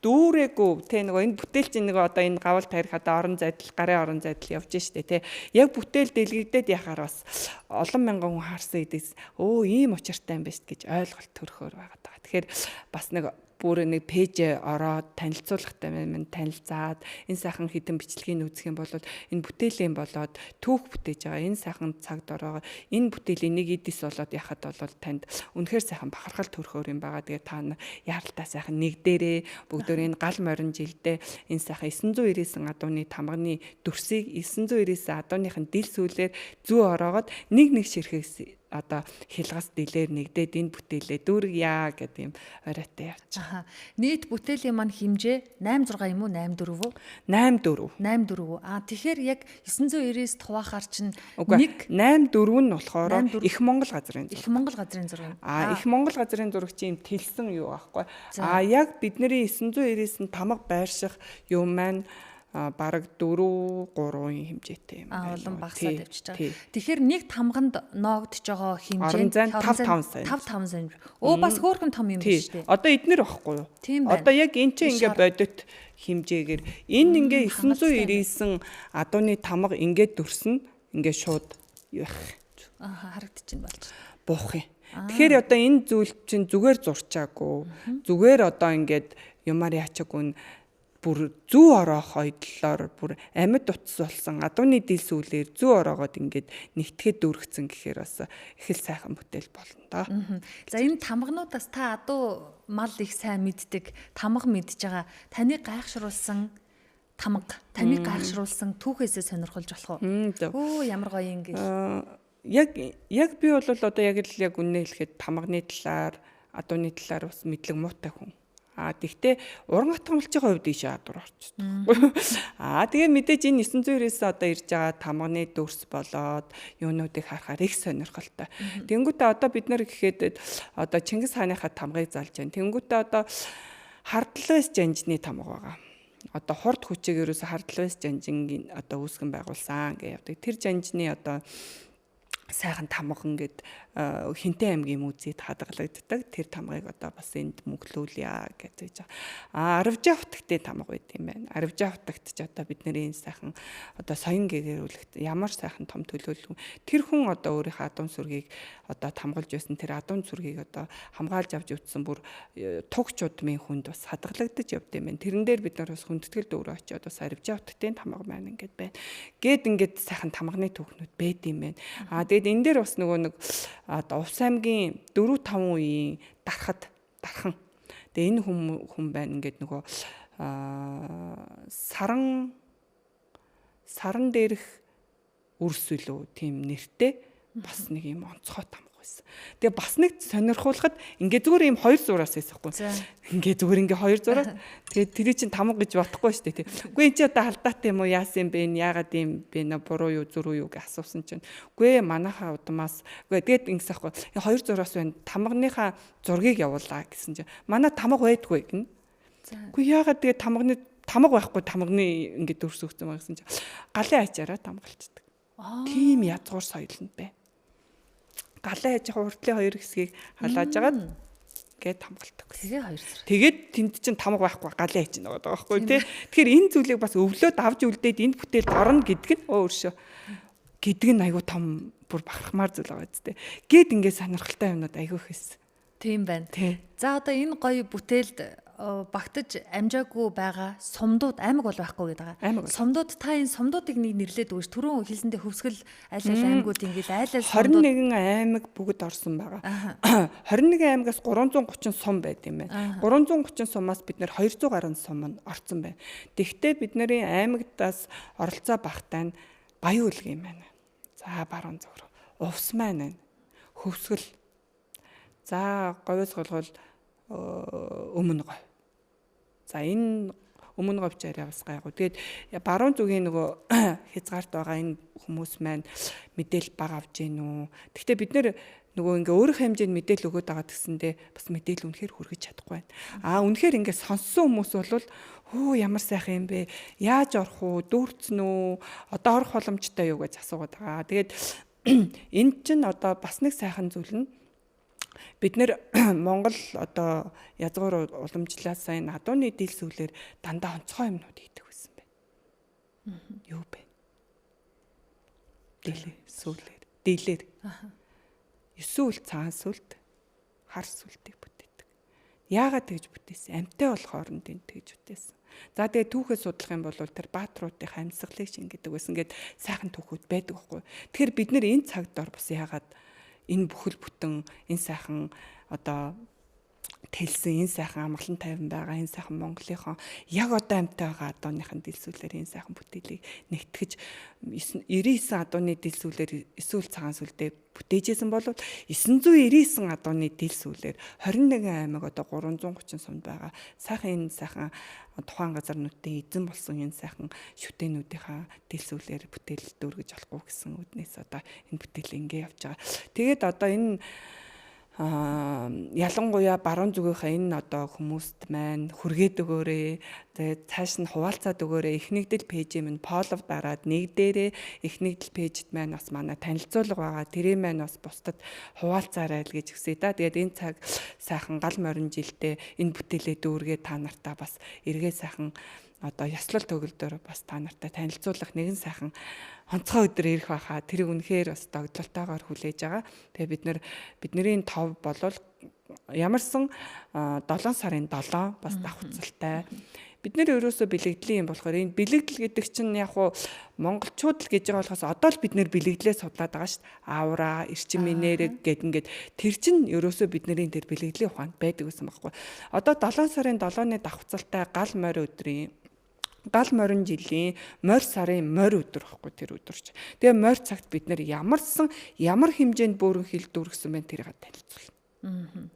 дүүрээгүй те нөгөө энэ бүтээл чинь нөгөө одоо энэ гавал тарих одоо гарын орон зайдал явж штэ те яг бүтээл дэлгэгдээд яхаар бас олон мянган хүн харсан эдээс ийм учиртай юм байна гэж ойлголт төрөхөр байгаа даа. Тэгэхээр бас нэг бүр нэг пэйж ороод танилцуулгатай маань танилцаад энэ сайхан хідэн бичлэгийг үзэх юм бол энэ бүтээлийн болоод түүх бүтээж байгаа энэ сайхан цагт ороо энэ бүтээлийн нэг эдис болоод яхад бол танд үнэхээр сайхан бахархал төрөхөр юм байгаа. Тэгээ та яаралтай сайхан нэг дээрээ бүгдөө энэ гал морин жилдээ энэ сайхан 999 адууны тамганы дүрсийг 999 адууныхын дил сүүлээр зүү ороогоод нэг ширхээс одоо хилгас дилээр нэгдээд энэ бүтээлээ дүүргийа гэдэг юм оройтой явж байгаа. Нийт бүтээлийн маань хэмжээ 86 юм уу 84 үү? 84. 84. Тэгэхээр яг 999 хуваахаар чинь нэг 84 нь болохоор их Монгол газрын зураг. Их Монгол газрын зураг. Их Монгол газрын зураг чинь тэлсэн юу аахгүй. Яг бидний 999 тамга байрших юм маань бараг 4-3-ын хэмжээтэй юм байна. Олон багасаад явчихж байгаа. Тэгэхээр нэг тамганд ноогдож байгаа хэмжээ 5-5 сая. Бас хөөрхөн том юм биш үү? Одоо эднэр багхгүй юу? Одоо яг эн чинь ингээ бодит хэмжээгээр энэ ингээ 999 адууны тамга ингээ дүрсэн ингээ шууд явах. Харагдчихээн болж. Буух юм. Тэгэхээр одоо энэ зүйл чинь зүгээр зурчаагүй. Зүгээр одоо ингээд юмар яачаагүй бүр зүү ороох ойдлоор бүр амьд утас болсон адууны дил сүүлээр зүү ороогоод ингээд нэгтгэхэд дүүргэцэн гэхээр бас их л сайхан бүтээл болно доо. За энэ тамгануудаас та адуу мал их сайн мэддэг, тамга мэдж байгаа таны гайхшруулсан тамга таныг гайхшруулсан түүхээсээ сонирхолж болох уу? Ямар гоё юм гэж. Яг би бол одоо яг үнэ хэлэхэд тамганы талаар, адууны талаар бас мэдлэг муутай хүн. Тэгтээ уран хатгамлчийн хувьд ийш адуур орчдөг. Тэгээ мэдээж энэ 999 одоо ирж байгаа тамганы дүрс болоод юунуудыг харахаар их сонирхолтой. Тэнгүүтээ одоо бид нэр гэхэд одоо Чингис хааныхаа тамгыг залж байна. Тэнгүүтээ одоо Хардлвэс жанжны тамга байгаа. Одоо хурд хүчийг ерөөсө Хардлвэс жанжин одоо үүсгэн байгуулсан гэж явдаг. Тэр жанжны одоо сайхан тамга ингээд Хинтээ аймгийн музейд хадгалагддаг. Тэр тамгыг одоо бас энд мөглүүлье гэж байгаа. Аравжаа хутагтын тамга байт юм байна. Аравжаа хутагт ч одоо бидний сайхан одоо соён гэгэрүүлэгт ямар сайхан том төлөөлөл. Тэр хүн одоо өөрийнхөө адуун сүргийг одоо тамгалж байсан. Тэр адуун сүргийг одоо хамгаалж авч үтсэн бүр туг чудмын хүнд бас хадгалагдаж явд юм байна. Тэрэн дээр бид нар бас хүндэтгэл дүүрээ очиод бас аравжаа хутагтын тамга маань ингээд байна. Ингээд сайхан тамганы түүхнүүд байд юм байна. Тэгээд энэ дээр бас нөгөө нэг Увс аймгийн 4-5 үеийн дархан. Тэгээ энэ хүн байна ингээд нөгөө саран дээрх үрс үлөө тийм нэртэй бас нэг юм онцгой тамга байсан. Тэгээ бас нэг сонирхуулахад ингээд зүгээр юм 2 зураас байсахгүй. Ингээд зүгээр ингээ 2 зураас. Тэгээ тэр чинь тамга гэж бодохгүй шүү дээ. Үгүй энэ чи одоо халдаатай юм уу яасан бэ? Яагаад юм бэ? Буруу юу зөрүү юу гэж асуусан чинь. Үгүй манайхаа удмаас. Үгүй тэгээд ингэс ахгүй. 2 зураас байна. Тамганыхаа зургийг явуулаа гэсэн чинь. Манай тамга байдгүй гин. Үгүй яагаад тэгээд тамга байхгүй тамганы ингээд дүрс өгсөн байгаа гэсэн чинь. Галын ачаараа тамгалчдаг. Тийм язгуур соёлонд бай. Галын аж хурдлын 2 хэсгийг халааж агаад гээд тамгалдаг. Тэгээд тэнд чинь тамга байхгүй галын аж нэг байгаа байхгүй тий. Тэгэхээр энэ зүйлийг бас өвлөөд авч үлдээд энд бүтээлд орно гэдг нь өөршөө гэдэг нь айгүй том бүр бахархмаар зүйл байгаа зү. Гээд ингээд сонирхолтой юмнууд айгүй хэс. Тийм байна. За одоо энэ гоё бүтээлд багтаж амжаагүй байгаа сумдууд аймаг бол байхгүй гэдэг байгаа. Сумдууд та энэ сумдуудыг нэг нэрлээд өгөөч. Түрүүн хэлсэндээ хөвсгөл айл аймагуд ингээд айл сумдууд 21 аймаг бүгд орсон байгаа. 21 аймагаас 330 сум байд юм байна. 330 сумаас бид нэр 200 гаруй сум нь орсон байна. Тэгвэл бидний аймагтаас оролцоо багтаа нь Баян үлг юм байна. За баруун зүг рүү. Увс маань байна. Хөвсгөл. За говьс голгол өмнө говь. За энэ өмнө говьчаар яваас гайгүй. Тэгээд баруун зүгийн нөгөө хязгаарт байгаа энэ хүмүүс маань мэдээлэл бага авж гин үү. Гэхдээ бид нөгөө ингээ өөрөх хэмжээнд мэдээлэл өгöd байгаа гэсэндээ бас мэдээлэл үнэхээр хүргэж чадахгүй байна. Үнэхээр ингээ сонссон хүмүүс бол ямар сайхан юм бэ? Яаж орох уу? Дүүрцэн үү? Одоо орох боломжтой юу гэж асуугаад байгаа. Тэгээд энд чинь одоо бас нэг сайхан зүйл нь бид нэр Монгол одоо язгуур уламжлаасаа энэ адууны дийлсүүлэр дандаа онцгой юмнууд хийдэг байсан байна. Юу бэ? Дийлэр. 9 үл цагаан сүлд хар сүлдийг бүтээдэг. Яагаад тэгж бүтээсэн? Амьтаа болохоор нь тэгж бүтээсэн. За тэгээ түүхээ судлах юм бол тэр баатруудын амьсгалыг шингээдэг байсан. Ингээд сайхан түүхүүд байдаг байхгүй. Тэгэхээр бид нэр энэ цаг дор бас яагаад энэ бүхэл бүтэн энэ сайхан одоо тэлсэн энэ сайхан амгалан тайван байгаа энэ сайхан Монголынхон яг одоо амьтаа байгаа адууныхан дэлсүүлэр энэ сайхан бүтээлийг нэгтгэж 99 адууны дэлсүүлэр эсвэл цагаан сүлдээ бүтээжсэн бол 999 адууны дэлсүүлэр 21 аймаг одоо 330 сумд байгаа сайхан энэ сайхан тухайн газар нутгийн эзэн болсон энэ сайхан шүтээнүүдийнхаа дэлсүүлэр бүтээл дүүргэж болохгүй гэсэн үднээс одоо энэ бүтээл ингэ явж байгаа. Тэгээд одоо энэ ялангуяа баруун зүгийнхаа энэ одоо хүмүүст маань хүргээд өгөөрэй. Тэгээд цааш нь хуваалцаад өгөөрэй. Их нэгдэл пэйж минь фоллоу дараад нэг дээрээ их нэгдэл пэйжд маань бас манай танилцуулга байгаа. Тэрийг маань бас бусдад хуваалцаарай л гэж хүсье да. Тэгээд энэ цаг сайхан гал морин жилдээ энэ бүтээлээ дүүргээ та нартаа бас эргээ сайхан одоо яслал төгөлдөр бас та нартай танилцуулах нэгэн сайхан онцгой өдөр ирэх байхаа тэрийг үнэхээр бас догдлолтойгоор хүлээж байгаа. Тэгээ бидний тов болвол ямарсан 7 сарын 7 бас давхцалтай. Бид нэр ерөөсөө бэлэгдлийн юм болохоор энэ бэлэгдэл гэдэг чинь яг хуу монголчууд л гэж байгаа болохоос одоо л бид нэр бэлэгдлээ судлаад байгаа шүү дээ. Аура, эрчим энерги гэд ингээд тэр чинь ерөөсөө бидний тэр бэлэгдлийн ухаанд байдаг гэсэн байхгүй. Одоо 7 сарын 7-ны давхцалтай гал морь өдрийн гал морин жилийн морь сарын морь өдөр байхгүй тэр өдөрч. Тэгээ морь цагт бид нэр ямар хэмжээнд бөөрөн хил дүүргэсэн байна тэрийг танилцуулна.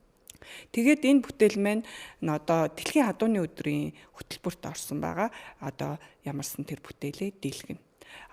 Тэгээд энэ бүтээл маань одоо дэлхийн адууны өдрийн хөтөлбөрт орсон байгаа. Одоо ямарсан тэр бүтээлээ дийлгэнэ.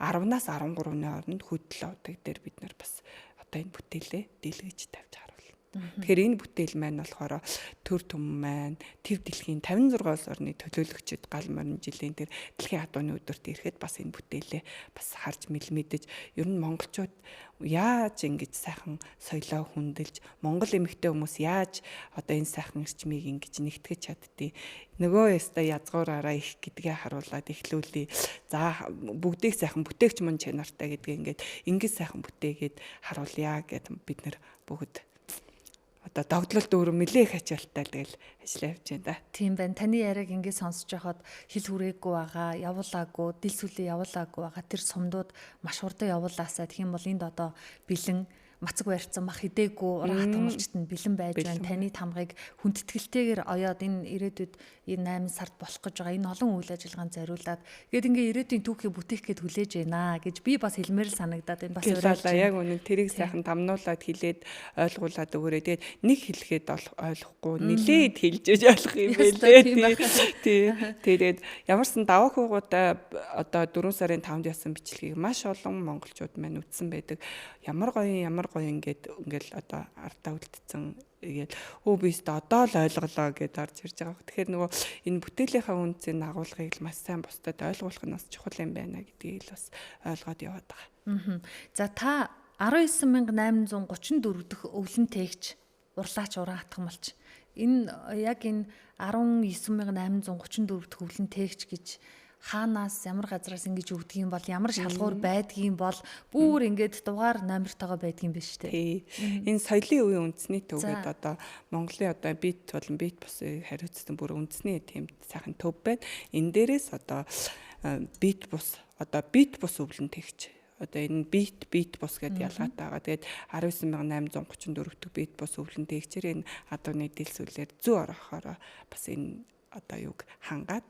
10-аас 13-ны хооронд хөдөл авдаг дээр бид нар бас одоо энэ бүтээлээ дийлгэж тавьж харуулна. Тэгэхээр энэ бүтээл маань болохоор төр түмэн маань төв дэлхийн 56 орны төлөөлөгчд гал морин жилийн тэр дэлхийн адууны өдөрт ирэхэд бас энэ бүтээлээ бас харж мэдэж ер нь монголчууд яаж ингэж сайхан соёлоо хүндэлж монгол эмэгтэй хүмүүс яаж одоо энэ сайхан эрчмийг ингэж нэгтгэж чаддгийг нөгөө яста язгуураараа их гэдгээ харуулад эхлүүлээ. За бүгдийг сайхан бүтээгч мөн чанартай гэдгээ ингэж сайхан бүтээгээд харуулъя гэд бид нэр бүгд одоо догдлолд өөр нэлээх ачаалттай л тэгэл ажиллаа явж байна да. Тийм байна. Таны яриаг ингэ сонсож байхад хил хүрээгүй байгаа, явуулаагүй, дил сүлээ явуулаагүй байгаа тэр сумдууд маш хурдан явуулаасаа гэх юм бол энд одоо бэлэн мацаг барьцсан мах хидээгүй ураг томолчт нь бэлэн байж байна. Таны тамгыг хүндэтгэлтэйгээр оёод энэ ирээдүйд энэ 8 сард болох гэж байгаа энэ олон үйл ажиллагаанд зориулаад гээд ингээ ирээдүйн түүхийг бүтээх гээд хүлээж байна гэж би бас хэлмээр л санагдаад энэ бас уриалж яг үнэн тэрийг сайхан дамнуулаад хэлээд ойлгуулад өгөөрэй. Тэгээд нэг хэлэхэд ойлгохгүй нилээд хэлж ойлгох юм байлээ. Тэгээд ямарсан даваа хуугуудаа одоо 4 сарын 5-нд ясан бичлэгийг маш олон монголчууд маань үзсэн байдаг. Ямар гоё ингээл одоо ардаа үлдсэн игээл бис одоо л ойлголоо гэдээ орж ирж байгаа. Тэгэхээр нөгөө энэ бүтээлийнхаа үнцийн агуулгыг л маш сайн бусдад ойлгуулах нь бас чухал юм байна гэдгийг л бас ойлгоод яваад байгаа. За та 19834 дэх өвлөнтэйгч урлаач уран хатгамалч энэ яг энэ 19834 дэх өвлөнтэйгч гэж хаанаас ямар газраас ингэж өгдөг юм бол ямар шалгуур байдгийн бол бүр ингэж дугаар номертойгоо байдгийн биш үү? Энэ соёлын үеийн үндэсний төвгээд одоо Монголын одоо бит болон бит бусыг хариуцсан бүр үндэсний тийм сайхан төв байна. Энэ дээрээс одоо бит бус өвлөнтөгч одоо энэ бит бус гэдээ ялгаатай байгаа. Тэгээд 19834 дэх бит бус өвлөнтөгчээр энэ адууны дил сүлээр зүү орохоор бас энэ одоо юг хангаад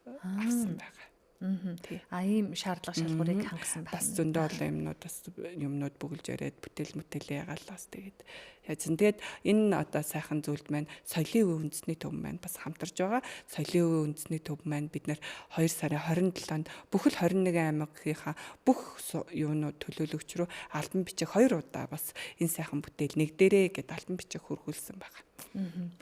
авсан байгаа. Ийм шаардлага шалгуурыг хангасан байна. Бас зөндөө олон юмнууд бүгэлж яриад бүтээлээ ягаалаас тэгээд яасан. Тэгээд энэ одоо сайхан зүйлд маань соёлын үе үндэсний төв маань бас хамтарж байгаа. Соёлын үе үндэсний төв маань бид нэр 2 сарын 27-нд бүхэл 21 аймагийнхаа бүх юунууд төлөөлөгч рүү албан бичиг 2 удаа бас энэ сайхан бүтээл нэг дээрээ гэд албан бичиг хөргүүлсэн байгаа.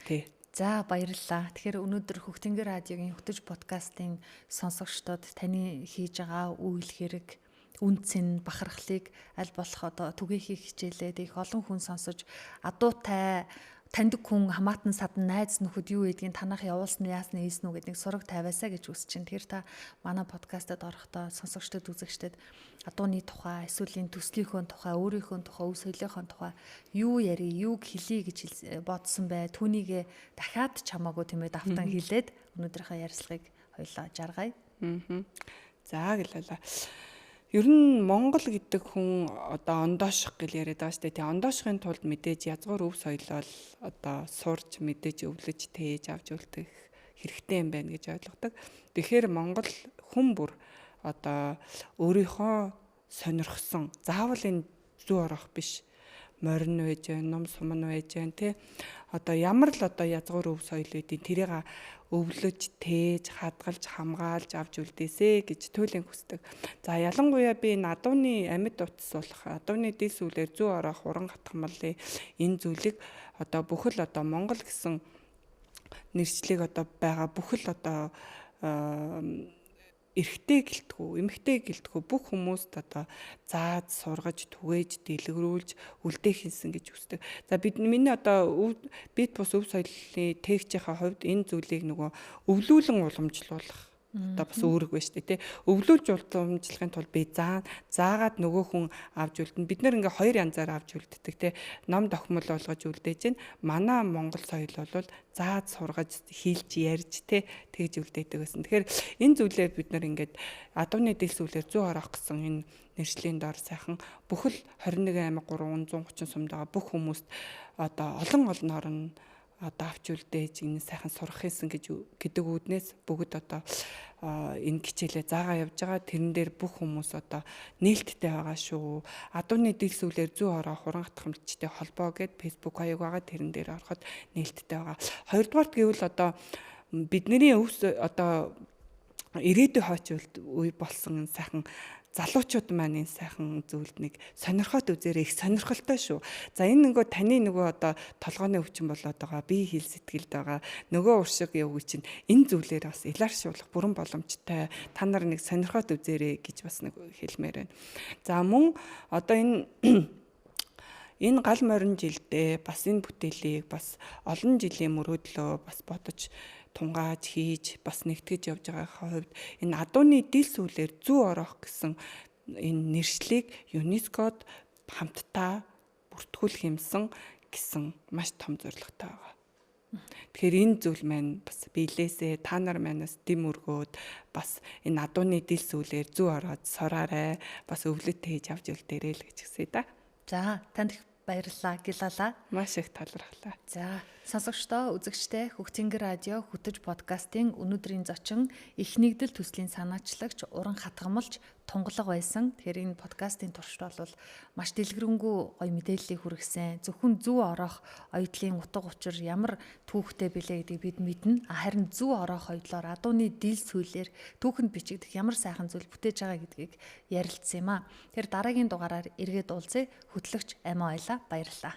Тий. За баярлалаа. Тэгэхээр өнөөдөр Хөгтөнгөр радиогийн Хөтөж подкастын сонсогчдод таны хийж байгаа үйл хэрэг, үнцэн, бахархлыг аль болох одоо түгээхийг хичээлээд их олон хүн сонсож адуутай таньдаг хүн хамаатан садан найз нөхөд юу гэдгийг танах явуулсан яасны хийсэн үү гэдэг сураг тавиасаа гэж үсэж чинь. Тэр та манай подкастад орохдоо сонсогчдод үзэгчдод адууны тухай, эсвэл төслийнхөө тухай, өөрийнхөө тухай, өв соёлынхоо тухай юу яри, юуг хэлье гэж бодсон бай. Түүнийг дахиад чамаагүй тиймээ давтан хэлээд өнөөдрийнхөө ярилцлагыг хоёлаа жаргая. За гэлээ. Ер нь Монгол гэдэг хүн одоо ондооших гэл яриад байгаа шүү дээ. Тэгээ ондоошихын тулд мэдээж язгуур өв соёлол одоо сурч мэдээж өвлөж тээж авч үлдэх хэрэгтэй юм байна гэж ойлгодог. Тэгэхээр Монгол хүн бүр одоо өөрийнхөө сонирхсон заавал энэ зүү орох биш морин байж байна, ном сумн байж байна тий. Одоо ямар л одоо язгуур өв соёл үүдийн тэрийг өвлөж, тээж, хадгалж, хамгаалж авч үлдээсэ гэж туйлын хүсдэг. За ялангуяа би энэ адууны амьд утас болох адууны дил сүлээр зүү орох уран хатгамлын энэ зүйлийг одоо бүхэл одоо Монгол гэсэн нэршлиг одоо байгаа бүхэл одоо эрэгтэй гэлтгүү, эмэгтэй гэлтгүү бүх хүмүүст одоо зааж, сургаж, түгээж, дэлгэрүүлж, үлдээх хийсэн гэж үздэг. За миний одоо бит бус өв соёлын тээгчийнхаа хувьд энэ зүйлийг нөгөө өвлүүлэн уламжлуулах одоо бас үүрэг байна шүү дээ тий. Өвлүүлж уламжлахын тулд би заагаад нөгөө хүн авч үлдэнэ. Бид нэр ингээ 2 янзаар авч үлддэг тий. Ном дохимол болгож үлдээж байна. Манай Монгол соёл бол зааж сургаж хийлж ярьж тий тэгж үлдээдэг гэсэн. Тэгэхээр энэ зүйлээр бид нар ингээд адууны дил сүлээр 100 орох гэсэн энэ нэршлийн дор сайхан бүхэл 21 аймаг 330 сумд байгаа бүх хүмүүст одоо олон орн одоо авч үлдээж энэ сайхан сурах юмсан гэдэг үүднээс бүгд одоо энэ хичээлээ заагаа явж байгаа. Тэрэн дээр бүх хүмүүс одоо нээлттэй байгаа шүү. Адууны дэл сүлээр зүү ороо хуран хатгамжтай холбоо гэд Facebook хаяг байгаа. Тэрэн дээр ороход нээлттэй байгаа. Хоёрдугаарт гэвэл одоо бидний өвс одоо ирээдүй хойч үе болсон сайхан залуучууд маань энэ сайхан зүйлд нэг сонирхоод үзээрэй, их сонирхолтой шүү. За энэ нөгөө таны нөгөө одоо толгойн өвчин болоод байгаа, бие хил сэтгэлд байгаа нөгөө уршиг явуу чинь энэ зүйлээр бас илэршүүлэх бүрэн боломжтой. Та нар нэг сонирхоод үзээрэй гэж бас нэг хэлмээр байна. За мөн одоо энэ гал морин жилдээ бас энэ бүтээлийг бас олон жилийн мөрөөдлөө бас бодож тунгааж хийж бас нэгтгэж явж байгаагийн хувьд энэ адууны дил сүлээр зүү орох гэсэн энэ нэршлиг ЮНЕСКОд хамтдаа бүртгүүлэх юмсан гэсэн маш том зорилготой байгаа. Тэгэхээр энэ зүйл маань бас биелээсээ та нар манаас дэм өргөөд бас энэ адууны дил сүлээр зүү ороод сураарай, бас өвлөт хийж авч үлдээрэй л гэж хэлсэн да. За танд их баярлалаа Гилала. Маш их талархлаа. За сонсогчдоо, үзэгчдээ Хөгцөнгөр радио хөтөж подкастын өнөөдрийн зочин их нэгдэл төслийн санаачлагч уран хатгамалж тунгалаг байсан. Тэгэхээр энэ подкастын туршид бол маш дэлгэрэнгүй гоё мэдээллийг хүргэсэн. Зөвхөн зүү орох оюутлын утга учир ямар түүхтэй билээ гэдгийг бид мэднэ. Харин зүү орох оюутлоор адууны дил сүлээр түүхэнд бичигдэх ямар сайхан зүйл бүтээж байгаа гэдгийг ярилцсан юм а. Тэр дараагийн дугаараар эргээд уулзъя. Хөтлөгч Амиа Баярлалаа.